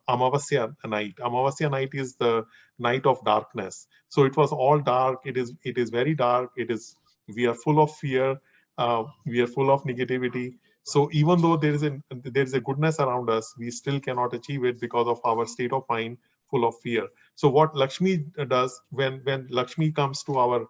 Amavasya night. Amavasya night is the night of darkness. So it was all dark. It is very dark. We are full of fear. We are full of negativity. So even though there is a goodness around us, we still cannot achieve it because of our state of mind full of fear. So what Lakshmi does, when Lakshmi comes to our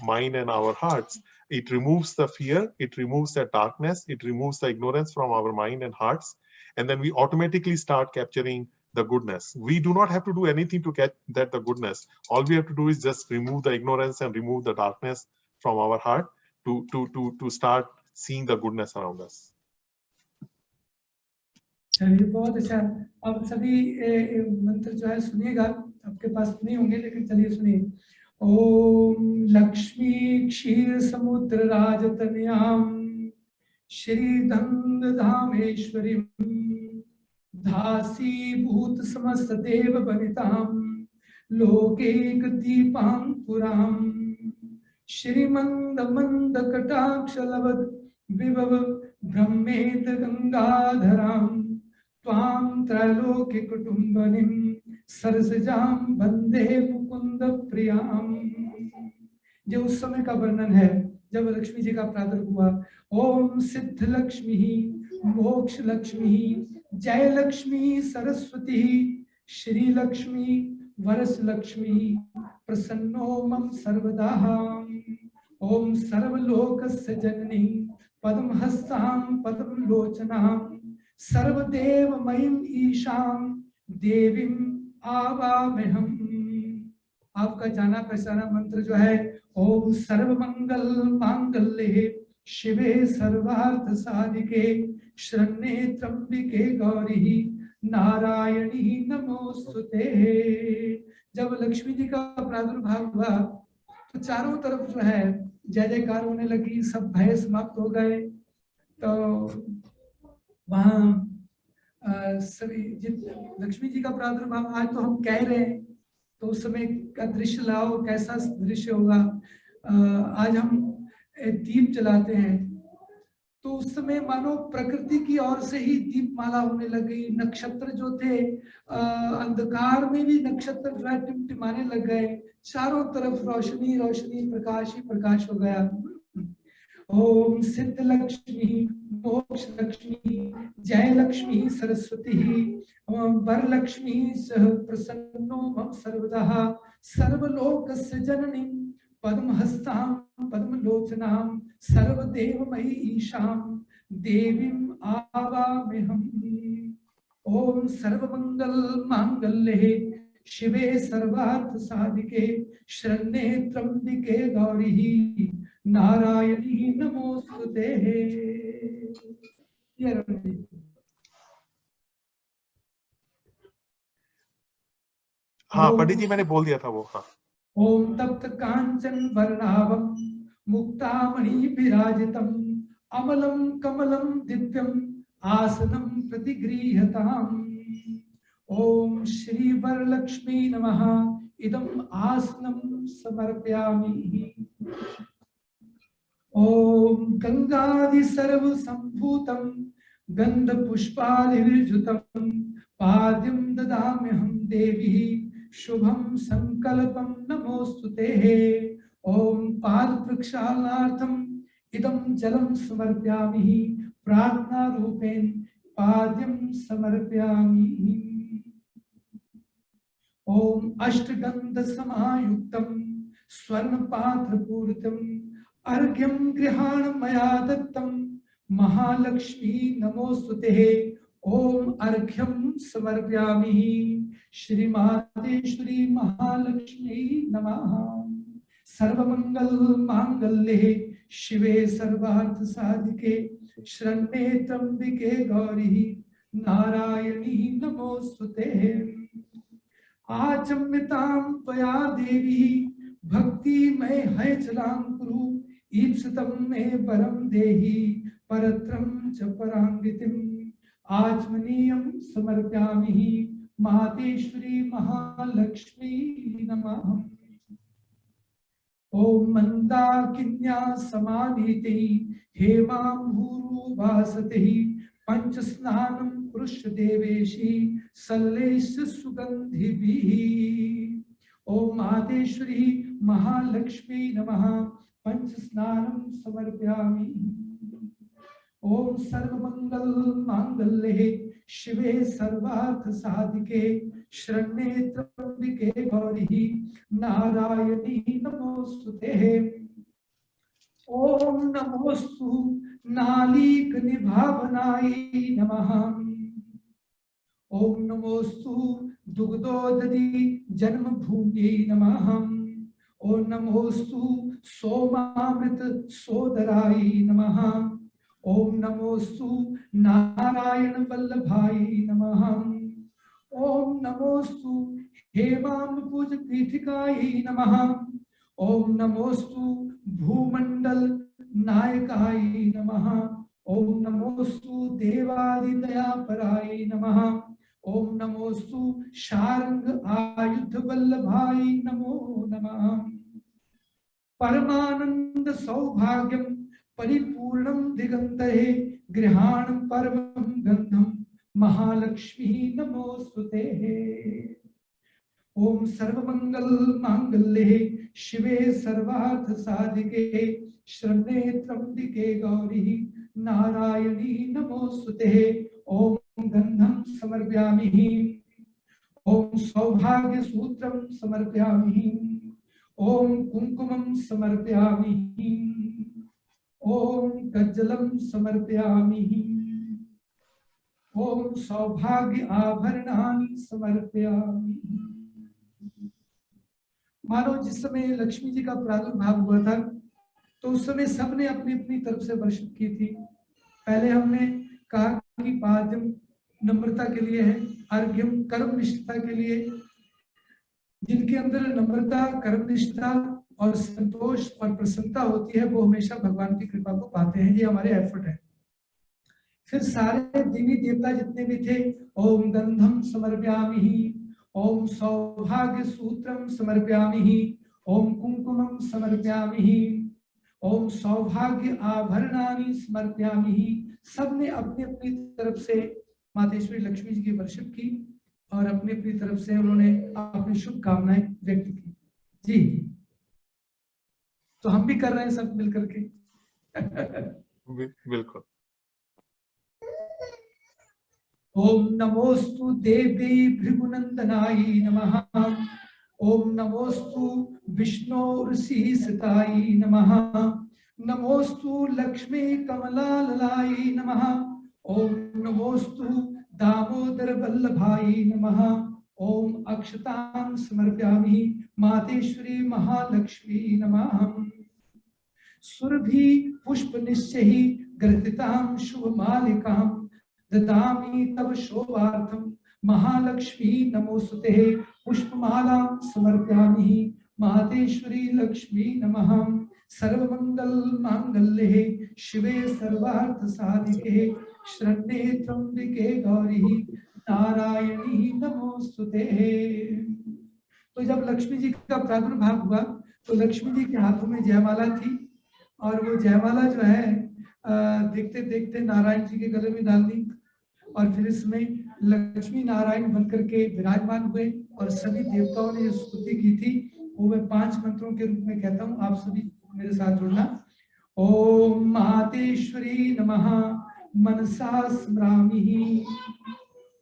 mind and our hearts, it removes the fear, it removes the darkness, it removes the ignorance from our mind and hearts, and then we automatically start capturing the goodness. We do not have to do anything to get the goodness. All we have to do is just remove the ignorance and remove the darkness from our heart to start seeing the goodness around us. चलिए बहुत अच्छा। अब सभी मंत्र जो है सुनिएगा, आपके पास नहीं होंगे लेकिन चलिए सुनिए। ओम लक्ष्मी क्षीर समुद्र राजतनयाम श्रीदंड धामेश्वरी धासी भूत समस्त देव बनिताम लोकैक दीपांकुराम श्रीमंद मंद कटाक्ष लवद विभव ब्रह्मेत गंगाधराम त्वां त्रैलोक्य कुटुंबनिम सरसजाम वंदे मुकुंद प्रियाम। जो उस समय का वर्णन है जब लक्ष्मी जी का प्रादुर्भाव हुआ। ओम सिद्ध लक्ष्मी मोक्ष लक्ष्मी जय लक्ष्मी सरस्वती श्री लक्ष्मी वरस लक्ष्मी प्रसन्नो मम सर्वदा। ओम सर्वलोकस्य जननी पद्म हस्तां पद्म लोचनां सर्वदेवमयीं ईशां देवीं आवाहयाम। आपका जाना पहचाना मंत्र जो है ओम सर्वमंगल मांगल्ये शिवे सर्वार्थ साधिके शरण्ये त्र्यंबिके गौरी नारायणी नमोस्तुते। जब लक्ष्मी जी का प्रादुर्भाव हुआ तो चारों तरफ जो है जय जयकार होने लगी, सब भय समाप्त हो गए। तो वहाँ सभी लक्ष्मी जी का प्रादुर्भाव आज तो हम कह रहे हैं, तो उस समय का दृश्य लाओ, कैसा दृश्य होगा। आज हम दीप जलाते हैं तो उस समय मानो प्रकृति की ओर से ही दीपमाला होने लगी। नक्षत्र जो थे अंधकार में भी नक्षत्र जो है टिमटिमाने लग गए। चारों तरफ रोशनी रोशनी प्रकाश ही प्रकाश हो गया। ओम सिद्ध लक्ष्मी मोक्ष लक्ष्मी जय लक्ष्मी सरस्वती वर लक्ष्मी सह प्रसन्नो मम सर्वदा सर्वलोकस्य जननी पद्महस्तां पद्मलोचनां सर्वदेवमयी ईशां देवीं आवाहयाम। ओम सर्वमंगल मांगल्ये शिवे सर्वार्थ साधिके शरण्ये त्र्यंबिके गौरी नारायणी नमोस्तुते। हाँ पंडित जी मैंने बोल दिया था वो। हाँ ओम तप्त कांचन वर्णाभम मुक्तामणि विराजितम अमलम कमलम दिव्यम आसनम प्रतिगृह्यताम। ओम श्री वरलक्ष्मी नमः इदम आसनम समर्पयामि। ओम गंगादि सर्व संभूतम गंध पुष्पादिर्जुतम पाद्यम ददाम्यहं देवी शुभम संकल्पम नमोस्तुते। ओम पाद प्रक्षालनार्थम इदं जलम समर्पयामि प्रार्थना रूपेण पाद्यम समर्पयामि। ओम अष्टगंध समायुक्तम स्वर्ण पात्र पूरितम अर्घ्यम गृहाण मया दत्तम महालक्ष्मी नमोस्तुते। ओम अर्घ्यम समर्पयामि श्रीमाते श्री महालक्ष्मी नमः। सर्वमंगल मांगल्ये शिवे सर्वार्थ साधिके शरण्ये त्र्यंबिके गौरी नारायणी नमोस्तुते। आचम्यतां त्वया देवी भक्ति मय है चलां कुरु ईप्सितं मे वरं देहि परत्रं च परांगितिम् आचमनीयं समर्पयामि मातेश्वरी महालक्ष्मी नमः। ओम मंदाकिन्या समानीते हेमाम्भूरुभासते पंच स्नानं पुरुष देवेशी सल्लेश सुगंधिभिः। ओम मातेश्वरी महालक्ष्मी नमः पंच स्नानं समर्पयामि। ओम सर्वमंगल मांगल्ये शिवे सर्वार्थ साधिके शरण्ये त्र्यंबिके गौरी नारायणी नमोस्तुते। ओम नमोस्तु नालीक निभावनाय नमः। ओम नमोस्तु दुग्धोदधि जन्मभूम्यै नमः। ओम नमोस्तु सोमामृत सोदराय नमः। ओम नमोस्तु नारायण वल्लभाय नमः। ओम नमोस्तु हेमाम्बुज पीठिकाय नमः। ओम नमोस्तु भूमंडल नायकाय नमः। ओम नमोस्तु देवादिदयापराय नमः। ओम नमोस्तु शार्ंग आयुध वल्लभाय नमो नमः। परमानंद सौभाग्यम परिपूर्णं दिगंतरे गृहाण परमं गंधम महालक्ष्मी नमोस्तुते। ओम सर्वमंगल मांगल्ये शिवे सर्वार्थ साधिके शरण्ये त्र्यंबिके गौरी नारायणी नमोस्तुते। ओम गंधम समर्पयामि, ओम सौभाग्य सूत्रम समर्पयामि, ओम कुंकुमं समर्पयामि, ओम कज्जलम समर्पयामि, ओम सौभाग्य आभरणानि समर्पयामि। मानो जिस समय लक्ष्मी जी का प्रादुर्भाव हुआ था तो उस समय सबने अपनी अपनी तरफ से वर्षित की थी। पहले हमने कहा कि पाद्यम नम्रता के लिए है, अर्घ्यम कर्मनिष्ठता के लिए। जिनके अंदर नम्रता, कर्मनिष्ठता और संतोष और प्रसन्नता होती है वो हमेशा भगवान की कृपा को पाते हैं। ये हमारे एफर्ट है। फिर सारे देवी देवता जितने भी थे, ओम गंधम समर्पयामि, ओम सौभाग्य सूत्रम समर्पयामि, ओम कुंकुमम समर्पयामि, ओम सौभाग्य आभरणानि समर्पयामि। सबने अपनी अपनी तरफ से मातेश्वरी लक्ष्मी जी की वर्षिप की और अपनी अपनी तरफ से उन्होंने अपनी शुभकामनाएं व्यक्त की। जी, तो हम भी कर रहे हैं सब मिलकर के। बिल्कुल। ओम नमोस्तु देवी भृगुनंदनाय नमः, ओम नमोस्तु विष्णोर्षिसताय नमः, नमोस्तु लक्ष्मी कमलाललाय नमः, ओम नमोस्तु दामोदर वल्लभाय नमः, ओम अक्षतां समर्पयामि मातेश्वरी महालक्ष्मी नमः। सुरभि पुष्प निश्चयी ग्रथितां शुभमालिकां ददामि तव शोभार्थं महालक्ष्मी नमोस्तुते। पुष्पमालां समर्पयामि मातेश्वरी लक्ष्मी नमः। सर्वमंगल मांगल्ये शिवे सर्वार्थ साधिके शरण्ये त्र्यंबिके गौरी नारायणी नमोस्तुते। तो जब लक्ष्मी जी का प्रादुर्भाव हुआ तो लक्ष्मी जी के हाथों में जयमाला थी और वो जयमाला जो है देखते देखते नारायण जी के गले में डाल दी और फिर इसमें लक्ष्मी नारायण बनकर के विराजमान हुए और सभी देवताओं ने जो स्तुति की थी वो मैं 5 मंत्रों के रूप में कहता हूँ, आप सभी मेरे साथ जुड़ना। ओम मातेश्वरी नमः मनसा स्मरामि,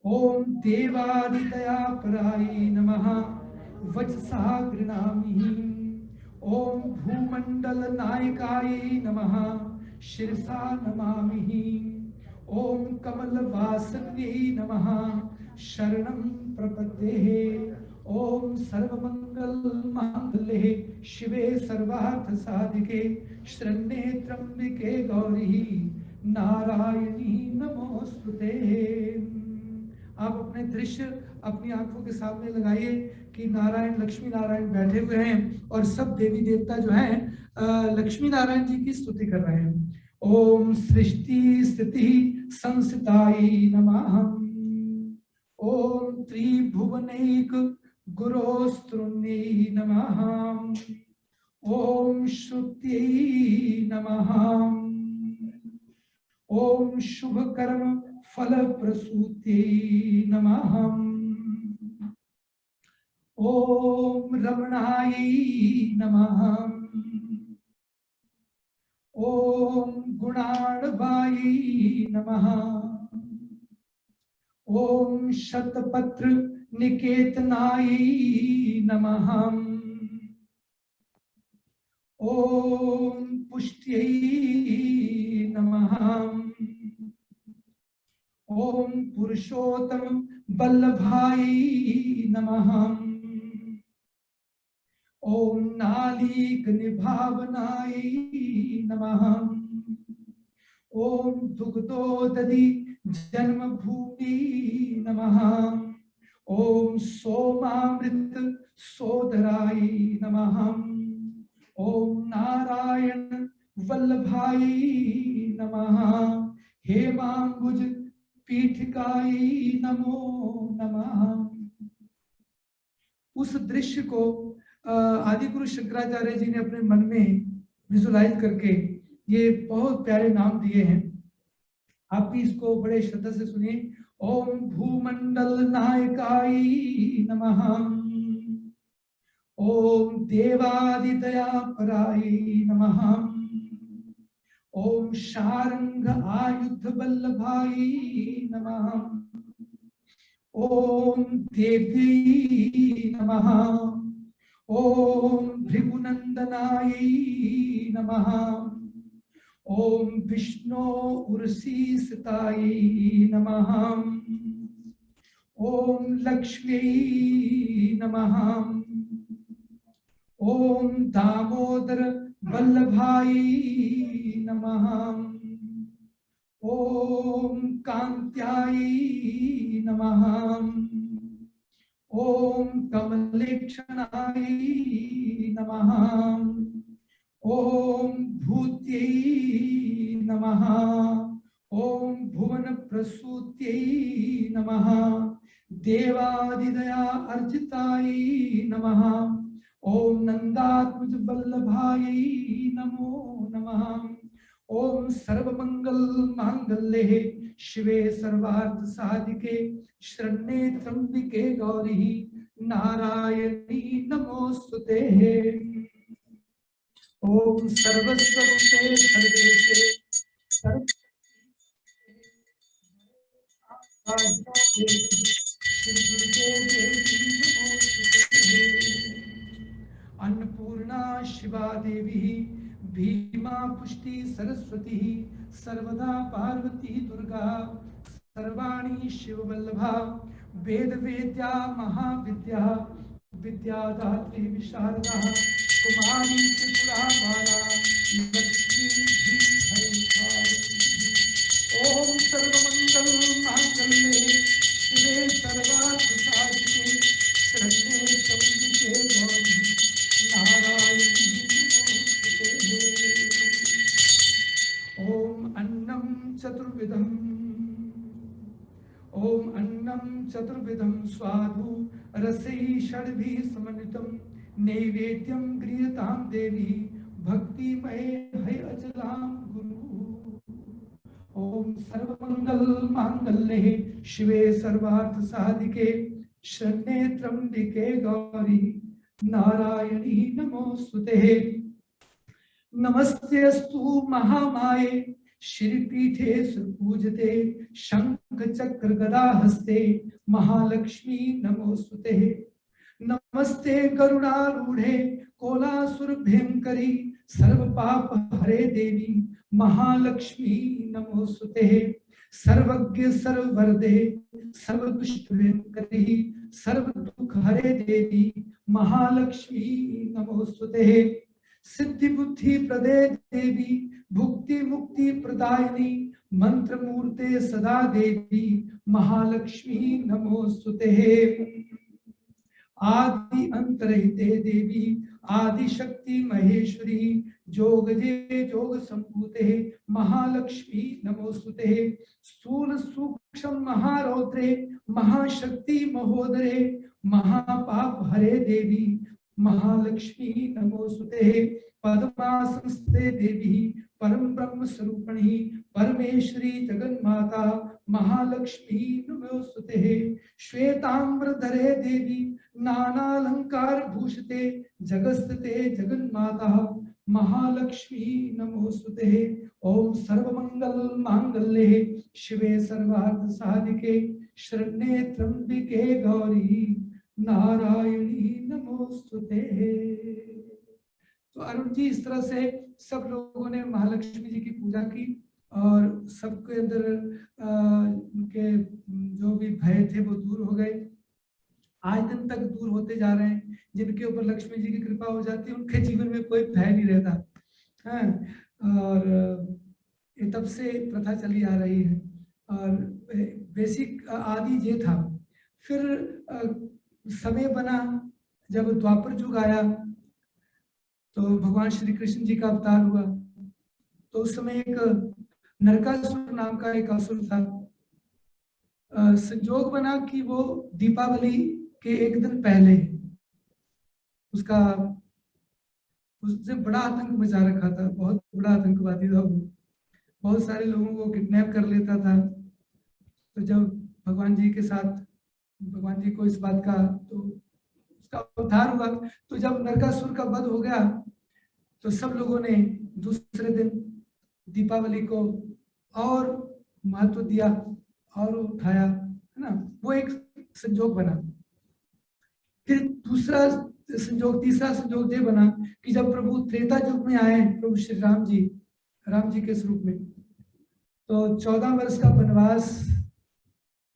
ओम देवादिदया परायै नमः वचसा गृणामि, ओम भूमंडल नायकायै नमः शिरसा नमामि, ओम कमल वासन्यै नमः शरणं प्रपद्ये, ओम सर्वमंगल मांगल्ये शिवे सर्वार्थ साधिके शरण्ये त्र्यंबिके गौरी नारायणी नमोस्तुते। आप अपने दृश्य अपनी आंखों के सामने लगाइए कि नारायण लक्ष्मी नारायण बैठे हुए हैं और सब देवी देवता जो हैं लक्ष्मी नारायण जी की स्तुति कर रहे हैं। ओम सृष्टि स्थिति संस्थिताय नमः, ओम त्रिभुवनैक गुरोस्तृण्यै नमः, ओम श्रुत्यै नमः, ओम शुभ कर्म फल प्रसूत्यै नमः, ओम रमणाय नमः, ओम गुणार्वाय नमः, ओम शतपत्र निकेतनाय नमः, ओम पुष्ट्यै नमः, ओम पुरुषोत्तम वल्लभाय नमः, ओम नालीक निभावनाय नमः, ओम दुग्धोदधि जन्मभूमि नमः, ओम सोमामृत सोदराय नमः, ओम नारायण वल्लभाय नमः, हेमांबुज पीठिकाय नमो नमः। उस दृश्य को आदि गुरु शंकराचार्य जी ने अपने मन में विजुलाइज करके ये बहुत प्यारे नाम दिए हैं। आप भी इसको बड़े श्रद्धा से सुनिए। ओम भूमंडल नायकाय नमः, ओम देवादिदया परायै नमः। ओम शारंग आयुध वल्लभायै नमः। ओम देव्यै नमः। ओम भृगुनंदनायै नमः। ओम विष्णु उर्सीसतायै नमः। ओम लक्ष्म्यै नमः। ओम दामोदर वल्लभायै नमः। ओम कांत्यायै नमः। ओम कमलेक्षणायै नमः। ओम भूत्यै नमः। ओम भुवन प्रसूत्यै नमः। देवादिदया अर्चितायै नमः। ओम नंदात्मज वल्लभायै नमो नमः। ओम सर्वमंगल मांगल्ये शिवे सर्वार्थ साधिके शरण्ये त्र्यंबिके गौरी नारायणी नमोस्तुते। ओम सर्वस्वरूपे सर्वेशे अन्नपूर्णा शिवा देवी भीमा पुष्टि सरस्वती सर्वदा पार्वती दुर्गा सर्वाणी शिववल्लभा वेद वेद्या महाविद्या विद्यादात्री विशारदा कुमारी त्रिपुरा बाला लक्ष्मी ओम सर्वमंगल मांगल्ये शिवे सर्वार्थ साधिके शरण्ये त्र्यंबिके गौरी नारायणी नमोस्तुते। ओम अन्नं चतुर्विधम् ओम अन्नं चतुर्विधं स्वादु रसैः षड्भिः समन्वितं नैवेद्यं गृह्यतां देवी भक्तिमये है अचलां गुरु। ओम सर्वमंगल मांगल्ये शिवे सर्वार्थ साधिके शरण्ये त्र्यंबिके गौरी नारायणी नमोस्तुते। नमस्तेस्तु महामाये श्रीपीठे सुपूजिते शंख चक्र गदा हस्ते महालक्ष्मी नमोस्तुते। नमस्ते गरुडारूढ़े कोलासुर भयंकरी सर्व पाप हरे देवी महालक्ष्मी नमोस्तुते। सर्वज्ञ सर्ववरदे सर्व दुष्ट भयंकरी सर्व दुख हरे देवी महालक्ष्मी नमोस्तुते। सिद्धि बुद्धि प्रदे देवी भुक्ति मुक्ति प्रदायिनी मंत्र मूर्ते सदा देवी महालक्ष्मी नमोस्तुते। आदि अंतरहिते देवी आदि शक्ति महेश्वरी जोगजे जोग संभूते महालक्ष्मी नमोस्तुते। स्थूल सूक्ष्म महारौद्रे महाशक्ति महोदरे महापाप हरे देवी महालक्ष्मी नमोस्तुते। पद्मासनस्थे देवी परम ब्रह्म स्वरूपिणी परमेश्वरी जगन्माता महालक्ष्मी नमोस्तुते। श्वेताम्बरधरे देवी नानालंकार भूषिते जगस्ते जगन्माता महालक्ष्मी नमोस्तुते। ओम सर्वमंगल मांगल्ये शिवे सर्वार्थ साधिके शरण्ये त्र्यंबिके गौरी नारायणी नमोस्तुते। तो अरुण जी, इस तरह से सब लोगों ने महालक्ष्मी जी की पूजा की और सबके अंदर उनके जो भी भय थे वो दूर हो गए। आज दिन तक दूर होते जा रहे हैं। जिनके ऊपर लक्ष्मी जी की कृपा हो जाती है उनके जीवन में कोई भय नहीं रहता है। और ये तब से प्रथा चली आ रही है और बेसिक आदि ये था। फिर समय बना, जब द्वापर युग आया तो भगवान श्री कृष्ण जी का अवतार हुआ। तो उस समय एक नरकासुर नाम का एक असुर था। संजोग बना कि वो दीपावली के एक दिन पहले उससे बड़ा आतंक मचा रखा था। बहुत बड़ा आतंकवादी था वो, बहुत सारे लोगों को किडनैप कर लेता था। तो जब भगवान जी के साथ भगवान जी को इस बात का तो उसका उद्धार हुआ। तो जब नरकासुर का वध हो गया तो सब लोगों ने दूसरे दिन दीपावली को और महत्व दिया और उठाया, है ना, वो एक संजोग बना। फिर दूसरा संजोग, तीसरा संजोग ये बना कि जब प्रभु त्रेता युग में आए, प्रभु श्री राम जी के स्वरूप में, तो 14 वर्ष का वनवास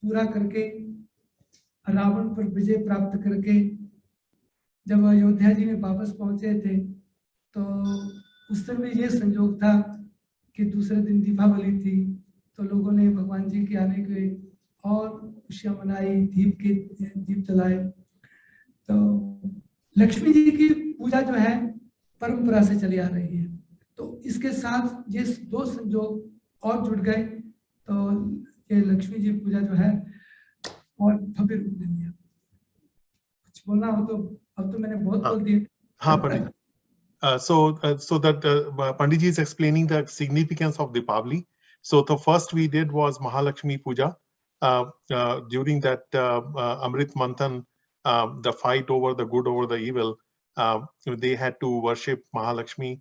पूरा करके रावण पर विजय प्राप्त करके जब अयोध्या जी में वापस पहुंचे थे, तो उस समय ये संजोग था कि दूसरे दिन दीपावली थी, तो लोगों ने भगवान जी के आने के और खुशियां मनाई, दीप जलाए। तो लक्ष्मी जी की पूजा जो है परंपरा से चली आ रही है, तो इसके साथ ये दो संजोग और जुड़ गए, तो ये लक्ष्मी जी पूजा जो है और भव्य रूप ले लिया। कुछ बोलना हो तो, अब तो मैंने बहुत बोल दिया। हाँ पंडित। So that Pandit ji is explaining the significance of Deepavali. So the first we did was Mahalakshmi Puja. During that Amrit Manthan, the fight over the good over the evil, they had to worship Mahalakshmi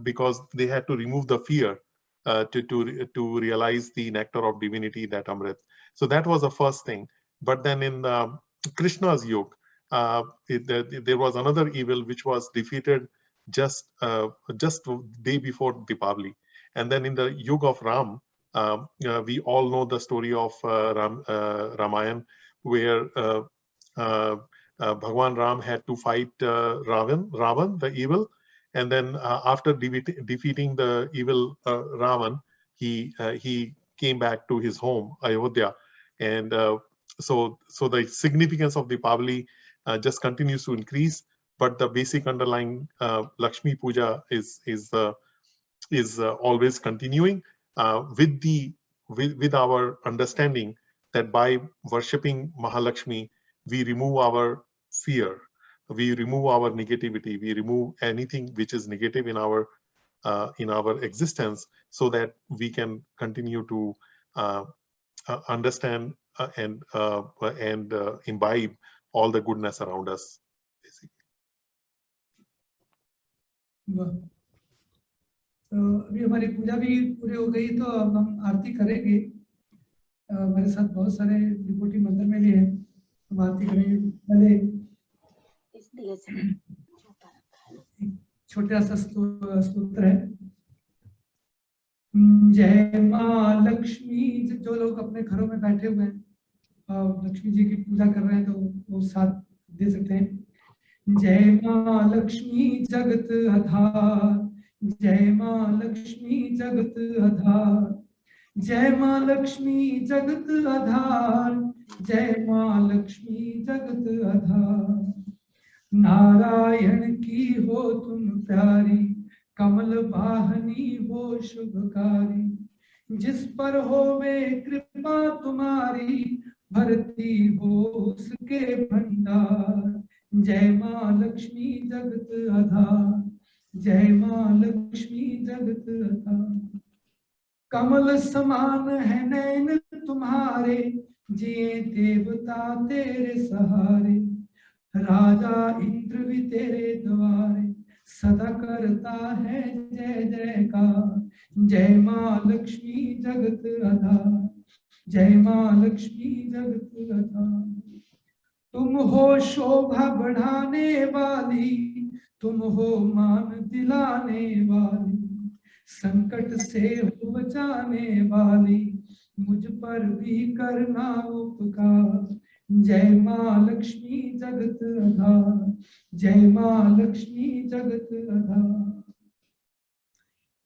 because they had to remove the fear to realize the nectar of divinity, that Amrit. So that was the first thing. But then in Krishna's Yug, there was another evil which was defeated just day before Deepavali. And then in the Yug of Ram, we all know the story of Ramayan, where Bhagwan Ram had to fight Ravan, the evil. And then after defeating the evil Ravan, he came back to his home, Ayodhya. And so the significance of Deepavali just continues to increase, but the basic underlying Lakshmi Puja is always continuing with our understanding that by worshipping Mahalakshmi, we remove our fear, we remove our negativity, we remove anything which is negative in our existence, so that we can continue to understand and imbibe all the goodness around us, basically. तो अभी हमारी पूजा भी पूरी हो गई, तो अब हम आरती करेंगे। हमारे साथ बहुत सारे डिवोटी मंदिर में भी हैं, हम आरती करेंगे। पहले छोटा सा स्तोत्र है, जय माँ लक्ष्मी। जो लोग अपने घरों में बैठे हुए हैं लक्ष्मी जी की पूजा कर रहे हैं, तो वो साथ दे सकते हैं। जय माँ लक्ष्मी जगत आधार, जय माँ लक्ष्मी जगत आधार, जय माँ लक्ष्मी जगत आधार, जय माँ लक्ष्मी जगत आधार। नारायण की हो तुम प्यारी, कमल वाहनी हो शुभकारी, जिस पर होवे कृपा तुम्हारी, भरती हो उसके भंडार। जय माँ लक्ष्मी जगत आधार, जय माँ लक्ष्मी जगत आधार। कमल समान है नैन तुम्हारे, जिए देवता तेरे सहारे, राजा इंद्र भी तेरे द्वारे, सदा करता है जय जयकार। जय माँ लक्ष्मी जगत आधार, जय माँ लक्ष्मी जगत आधार। तुम हो शोभा बढ़ाने वाली, तुम हो मान दिलाने वाली, संकट से हो बचाने वाली, मुझ पर भी करना उपकार। जय माँ लक्ष्मी जगत आधार, जय माँ लक्ष्मी जगत आधार।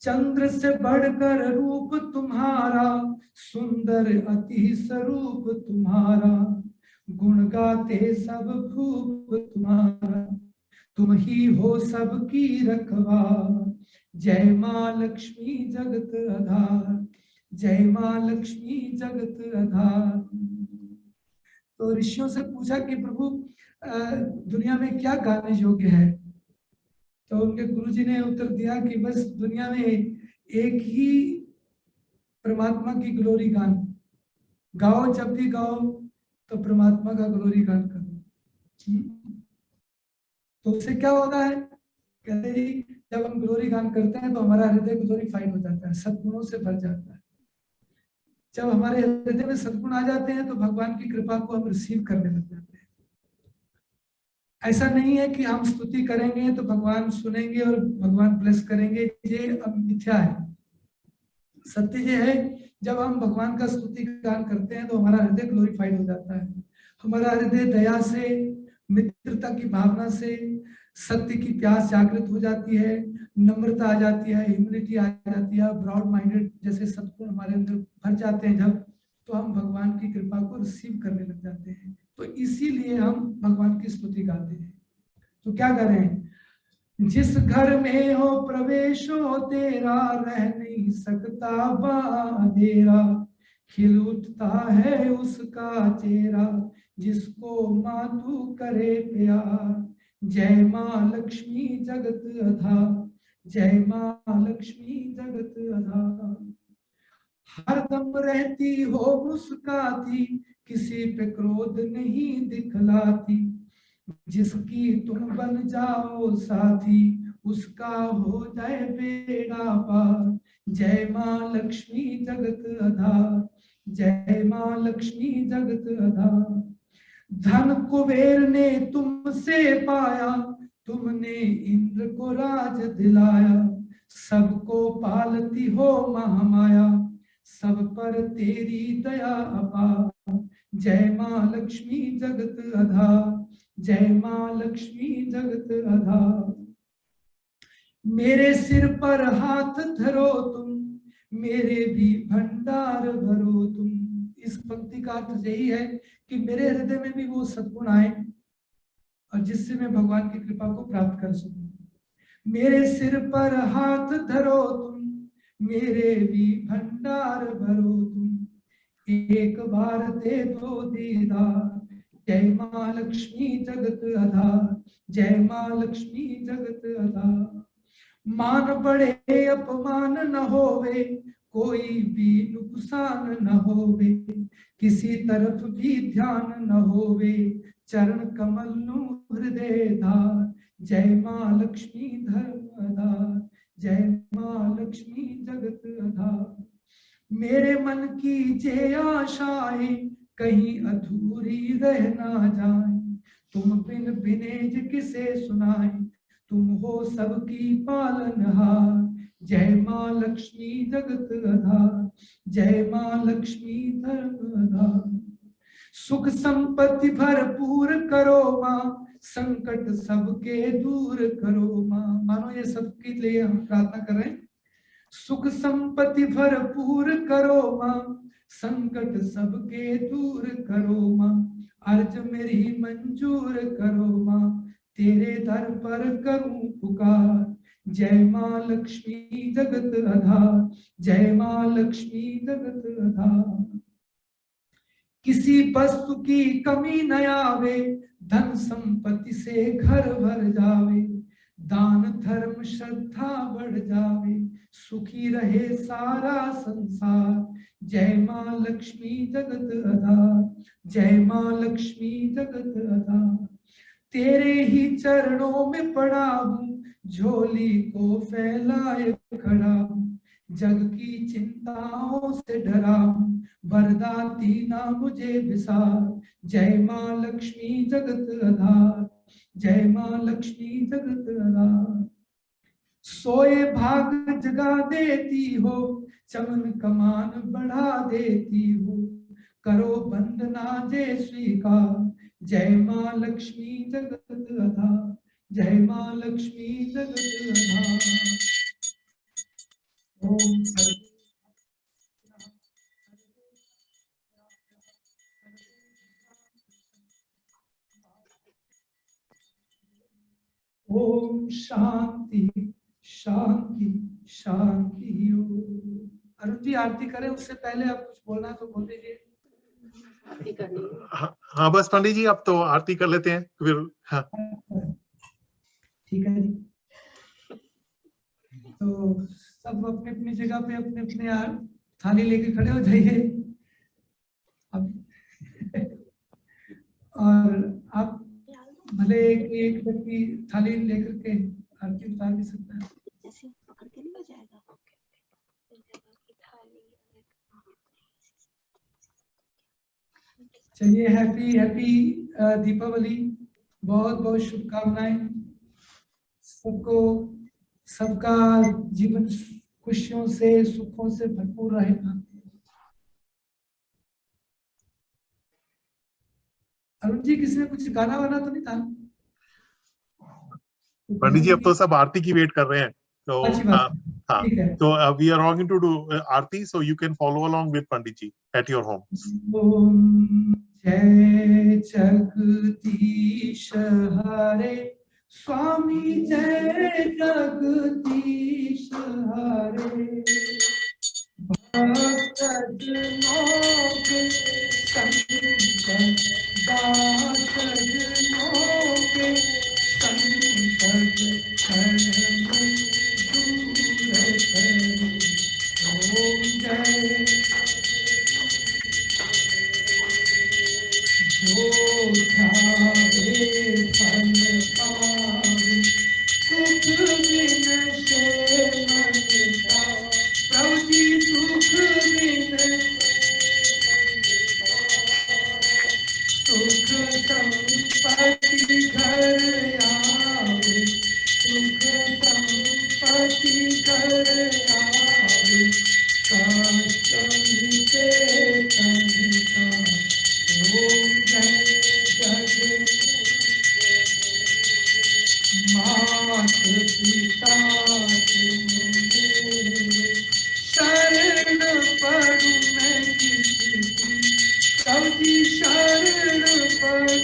चंद्र से बढ़कर रूप तुम्हारा, सुंदर अति स्वरूप तुम्हारा, गुण गाते सब भूप तुम्हारा, तुम ही हो सबकी रखवार। जय माँ लक्ष्मी जगत आधार, जय माँ लक्ष्मी जगत आधार। तो ऋषियों से पूछा कि प्रभु दुनिया में क्या गाने योग्य है, तो उनके गुरुजी ने उत्तर दिया कि बस दुनिया में एक ही परमात्मा की ग्लोरी गान गाओ, जब भी गाओ तो परमात्मा का ग्लोरी गान करो। तो उससे क्या होता है, कहते जी जब हम ग्लोरी गान करते हैं तो हमारा हृदय ग्लोरीफाइड हो जाता है, सद्गुणों से भर जाता है। जब हमारे हृदय में सद्गुण आ जाते हैं तो भगवान की कृपा को हम रिसीव करने लग जाते हैं। ऐसा नहीं है कि हम स्तुति करेंगे तो भगवान सुनेंगे और भगवान ब्लेस करेंगे, ये अब मिथ्या है। सत्य ये है, जब हम भगवान का स्तुति गान करते हैं तो हमारा हृदय ग्लोरीफाइड हो जाता है। हमारा हृदय दया से, मित्रता की भावना से, सत्य की प्यास जागृत हो जाती है, नम्रता आ जाती है, ह्यूमिलिटी आ जाती है, ब्रॉड माइंडेड जैसे सद्गुण हमारे अंदर भर जाते हैं जब, तो हम भगवान की कृपा को रिसीव करने लग जाते हैं। तो इसीलिए हम भगवान की स्तुति गाते हैं। तो क्या करें, जिस घर में हो प्रवेश हो तेरा, रह नहीं सकता बांधेरा, खिल उठता है उसका चेहरा, जिसको माँ तू करे प्यार। जय माँ लक्ष्मी जगत अधार, जय माँ लक्ष्मी जगत अधार। हरदम रहती हो मुस्काती, किसी पे क्रोध नहीं दिखलाती, जिसकी तुम बन जाओ साथी, उसका हो जाए बेड़ा पार। जय माँ लक्ष्मी जगत आधार, जय माँ लक्ष्मी जगत आधार। धन कुबेर ने तुमसे पाया, तुमने इंद्र को राज दिलाया, सबको पालती हो महामाया, सब पर तेरी दया अपार। जय माँ लक्ष्मी जगत आधार, जय माँ लक्ष्मी जगत आधार। मेरे सिर पर हाथ धरो तुम, मेरे भी भंडार भरो तुम। इस पंक्ति का अर्थ यही है कि मेरे हृदय में भी वो सद्गुण आए और जिससे मैं भगवान की कृपा को प्राप्त कर सकूं। मेरे सिर पर हाथ धरो तुम, मेरे भी भंडार भरो तुम, एक बार दे दो दीदार। जय माँ लक्ष्मी जगत आधार, जय माँ लक्ष्मी जगत आधार। मान बढ़े अपमान न होवे, कोई भी नुकसान न होवे, किसी तरफ भी ध्यान न होवे, चरण कमल नु हृदय धार। जय माँ लक्ष्मी धर्म आधार, जय माँ लक्ष्मी जगत आधार। मेरे मन की जे आशाएं कहीं अधूरी रह ना जाए, तुम बिन बिनेज किसे सुनाए, तुम हो सबकी पालनहार। जय माँ लक्ष्मी जगत आधार, जय माँ लक्ष्मी धर्म आधार। सुख संपत्ति भरपूर करो माँ, संकट सबके दूर करो माँ। मानो ये सबके लिए हम प्रार्थना कर रहे हैं। सुख संपत्ति भरपूर करो माँ, संकट सबके दूर करो माँ, अर्ज मेरी मंजूर करो माँ, तेरे दर पर करूं पुकार। जय माँ लक्ष्मी जगत आधार, जय माँ लक्ष्मी जगत आधार। किसी वस्तु की कमी न आवे, धन संपत्ति से घर भर जावे, दान धर्म श्रद्धा बढ़ जावे, सुखी रहे सारा संसार। जय माँ लक्ष्मी जगत आधार, जय माँ लक्ष्मी जगत आधार। तेरे ही चरणों में पड़ा हूँ, झोली को फैलाए खड़ा हूँ, जग की चिंताओं से डरा हूँ, बरदाती ना मुझे विसार। जय माँ लक्ष्मी जगत आधार, जय माँ लक्ष्मी जगत आधार। सोए भाग जगा देती हो, चमन कमान बढ़ा देती हो, करो वंदना जय स्वीकार। जय माँ लक्ष्मी जगत आधार, जय माँ लक्ष्मी जगत आधार। ओम ओम शांति शांति शांति। अरुण जी आरती करें, उससे पहले आप कुछ बोलना है तो बोल दीजिए। हाँ बस पंडित जी अब तो आरती कर लेते हैं फिर। हाँ ठीक है जी। तो सब अपने अपनी जगह पे अपने अपने थाली लेके खड़े हो जाइए अब। और आप भले एक व्यक्ति थाली लेकर के आरती उतार भी सकता है। ऐसे पकड़ के नहीं हो जाएगा। चलिए, हैप्पी दीपावली, बहुत बहुत शुभकामनाएं सबको। सबका जीवन खुशियों से सुखों से भरपूर रहेगा। अरुण जी, किसी ने कुछ गाना वाना तो नहीं था? पंडित जी अब तो सब आरती की वेट कर रहे हैं, तो अच्छी बात है, हाँ, ठीक है। तो we are going to do Aarti, so you can follow along with Pandit ji at your home. ओम जय जगदीश हरे स्वामी, जय जगदीश हरे। भक्तजनों के संकट, दासजनों के संकट हरने दूर करे। ओम जय। जो ध्यावे फल पावे, सुख बिन से मन का। प्रभु जी सुख बिन सुख संपत्ति घर आवे, सुख संपत्ति घर आवे। कष्ट मिटे तन का। ओम जय जगदीश। मात पिता तुम्हें शरण पड़ू मैं किसकी, सबकी शरण पड़ू।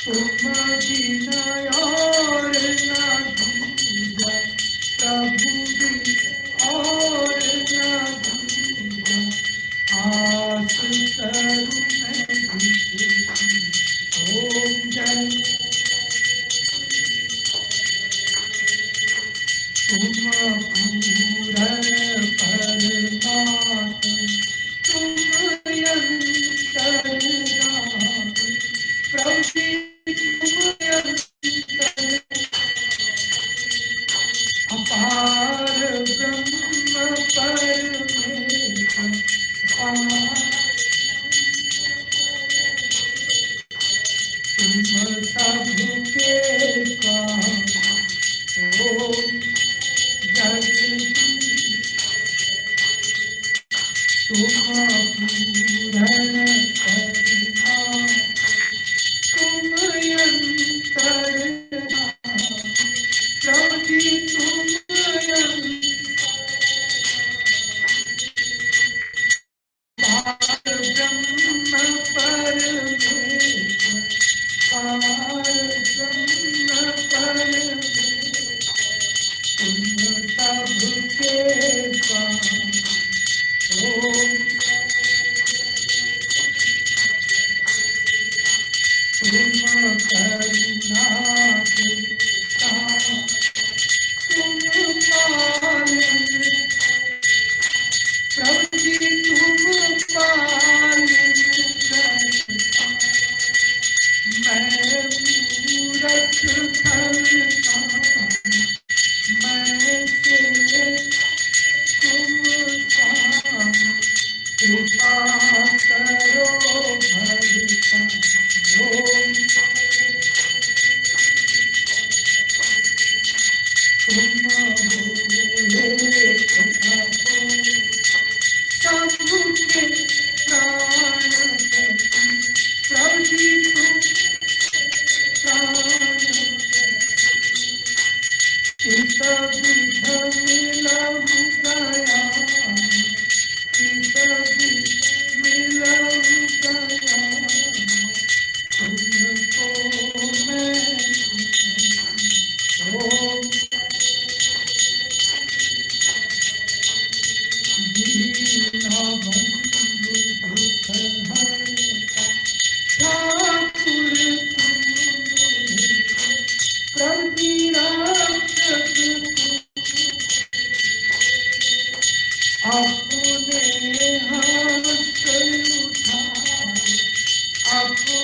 तुम बिना और ना दूजा, प्रभु बिन और ना दूजा। आस करूं मैं किसकी। ओम जय। तुम पूरन परमात्मा, तुम अंतर्यामी। प्रभु तुम अंतर अपार ब्रह्म परमेश्वर। तुम सबके स्वामी। ओम जगदीश। तुम पूरन परमात्मा, तुम अंतर्यामी। प्रभु तुम अपार ब्रह्म परमेश्वर। अपार ब्रह्म परमेश्वर। तुम सबके स्वामी। ओम तुम करुणा के सागर, तुम पालन। प्रभु जी तुम पालन करता। मैं मूरख खलता, मैं से तुम स्वामी। कृपा करो भगता। ओम तुम होए सबके प्राणपति। प्रभु जी तुम प्राणपति। इस विध मिलहु दया, इस विध मिलहु दया। तुमको मैं ओम दीना बंधु दुख हरता। ठाकुर तुम प्रभु रक्षक तुम। अपने हस्त उठाए, अपने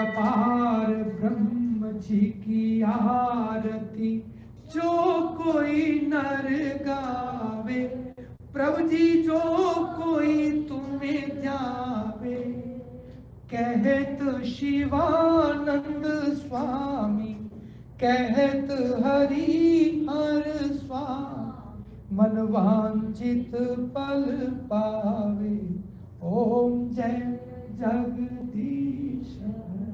अपार ब्रह्म जी की आरती जो कोई नर गावे, प्रभु जी जो कोई तुम्हें ध्यावे, कहत शिवानंद स्वामी, कहत हरि हर स्वामी, मन वांछित फल पावे। ओम जय जगदीश हरे।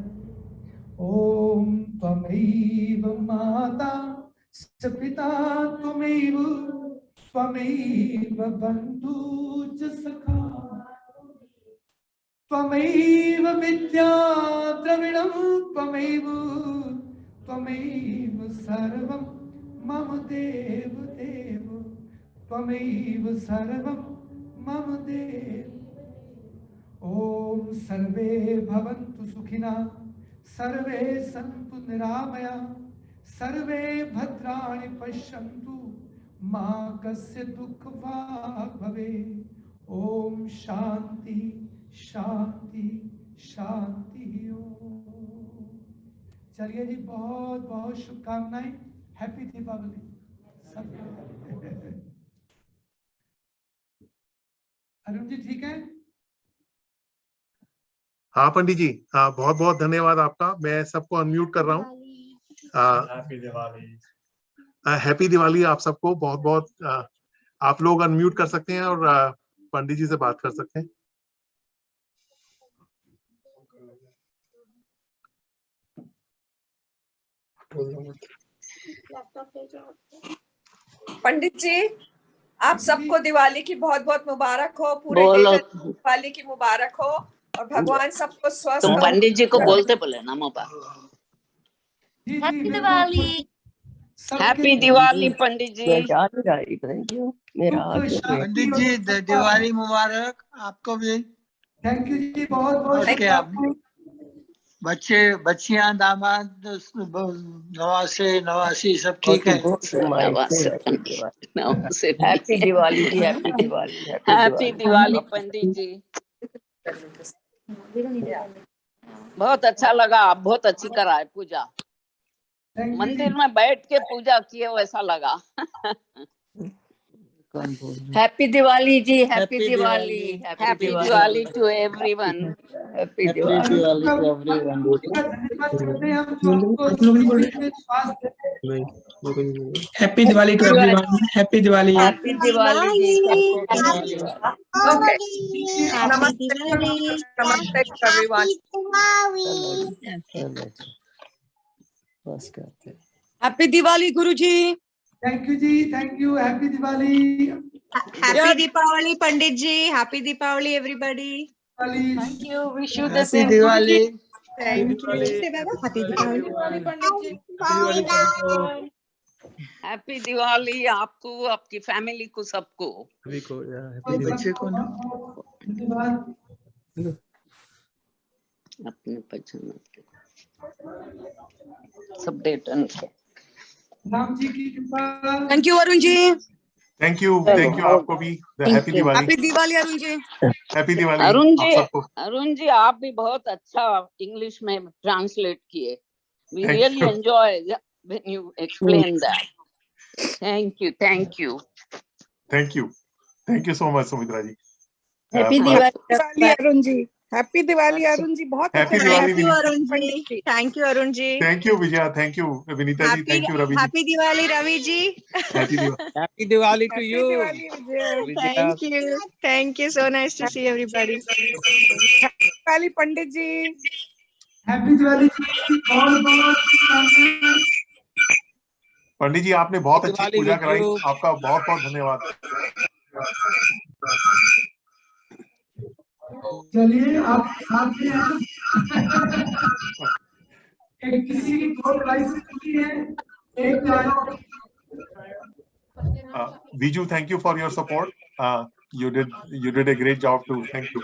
ओम त्वमेव माता च पिता त्वमेव, त्वमेव बंधु च सखा, त्वमेव विद्या द्रविणं, त्वमेव सर्वं मम देव देव, त्वमेव सर्वं मम देव। ओम सर्वे भवन्तु सुखिनः, सर्वे सन्तु निरामया, सर्वे भद्राणि पश्यन्तु, मा कस्य दुःखभाग् भवेत्। ओम शांति शांति शांति। ओम। चलिए जी, बहुत बहुत शुभकामनाएं। हैप्पी दीपावली सबको। अरुण जी ठीक है? हाँ पंडित जी, बहुत बहुत धन्यवाद आपका। मैं सबको अनम्यूट कर रहा हूँ। हैप्पी दिवाली। हैप्पी दिवाली आप सबको। बहुत बहुत आप लोग अनम्यूट कर सकते हैं और पंडित जी से बात कर सकते हैं। पंडित जी, आप सबको दिवाली की बहुत बहुत मुबारक हो। पूरे बोलो। देश में दिवाली की मुबारक हो और भगवान सबको स्वस्थ तुम और पंडित जी को बोलते बोले ना मोबा। हैप्पी दिवाली। हैप्पी दिवाली पंडित जी। पंडित जी दिवाली मुबारक आपको भी। थैंक यू जी, बहुत बहुत और क्या शुभकामनाएं। बच्चे बच्चियां दामाद नवासे नवासी सब ठीक है? Happy Diwali ji. Happy Diwali. Happy Diwali पंडित जी। बहुत अच्छा लगा। आप बहुत अच्छी कराए पूजा। Thank you मंदिर जी। में बैठ के पूजा किए वैसा लगा। Happy Diwali ji. Happy Happy Diwali. Diwali. Happy Diwali to everyone. Happy Happy Diwali. Diwali to everyone. धन्यवाद करते हैं हम जो हमको जीवन में श्वास देते हैं। Happy Diwali to everyone. Happy Diwali. Happy Diwali जी सबको। ओके। हैप्पी नमस्ते दिवाली। नमस्ते एवरीवन। हैप्पी दिवाली गुरुजी। थैंक यू जी, thank you. Happy Diwali. Happy Deepawali Pandit ji. Happy Deepawali everybody. Thank you. Wish you the Happy same. Diwali. Thank you. Happy Deepawali. Pandit ji. Happy Diwali आपको, आपकी फैमिली को, सबको। बच्चे को ना धन्यवाद। अपने पहचान सब डेट एंड राम जी की कृपा। Thank you Arun ji. Thank you आपको भी। Happy Diwali. Happy Diwali Arun ji. Happy Diwali Arun आप जी। सबको। अरुण जी आप भी बहुत अच्छा इंग्लिश में ट्रांसलेट किए। We Thank really you. Enjoy when you explain that. Thank you. Thank you. Thank you so much Sumitra ji. Happy Diwali Arun ji. Happy Diwali Arun ji. बहुत हैप्पी अच्छा। Diwali thank you Arun ji. Thank you Arun ji. Thank you Vijaya. Thank you Vinita ji. Thank you Ravi ji. Happy Diwali Ravi ji. Happy Diwali. Happy Diwali to you. Thank you so nice to C everybody. Diwali Pandit ji. Happy Diwali जी। बहुत बहुत शुभकामनाएं। पंडित जी आपने बहुत अच्छी दिवाली पूजा with कराई। you. आपका बहुत बहुत धन्यवाद। चलिए आप साथ में हैं। एक किसी की 2 डिवाइस खुली है, एक Viju, thank you for your support. You did a great job too. Thank you.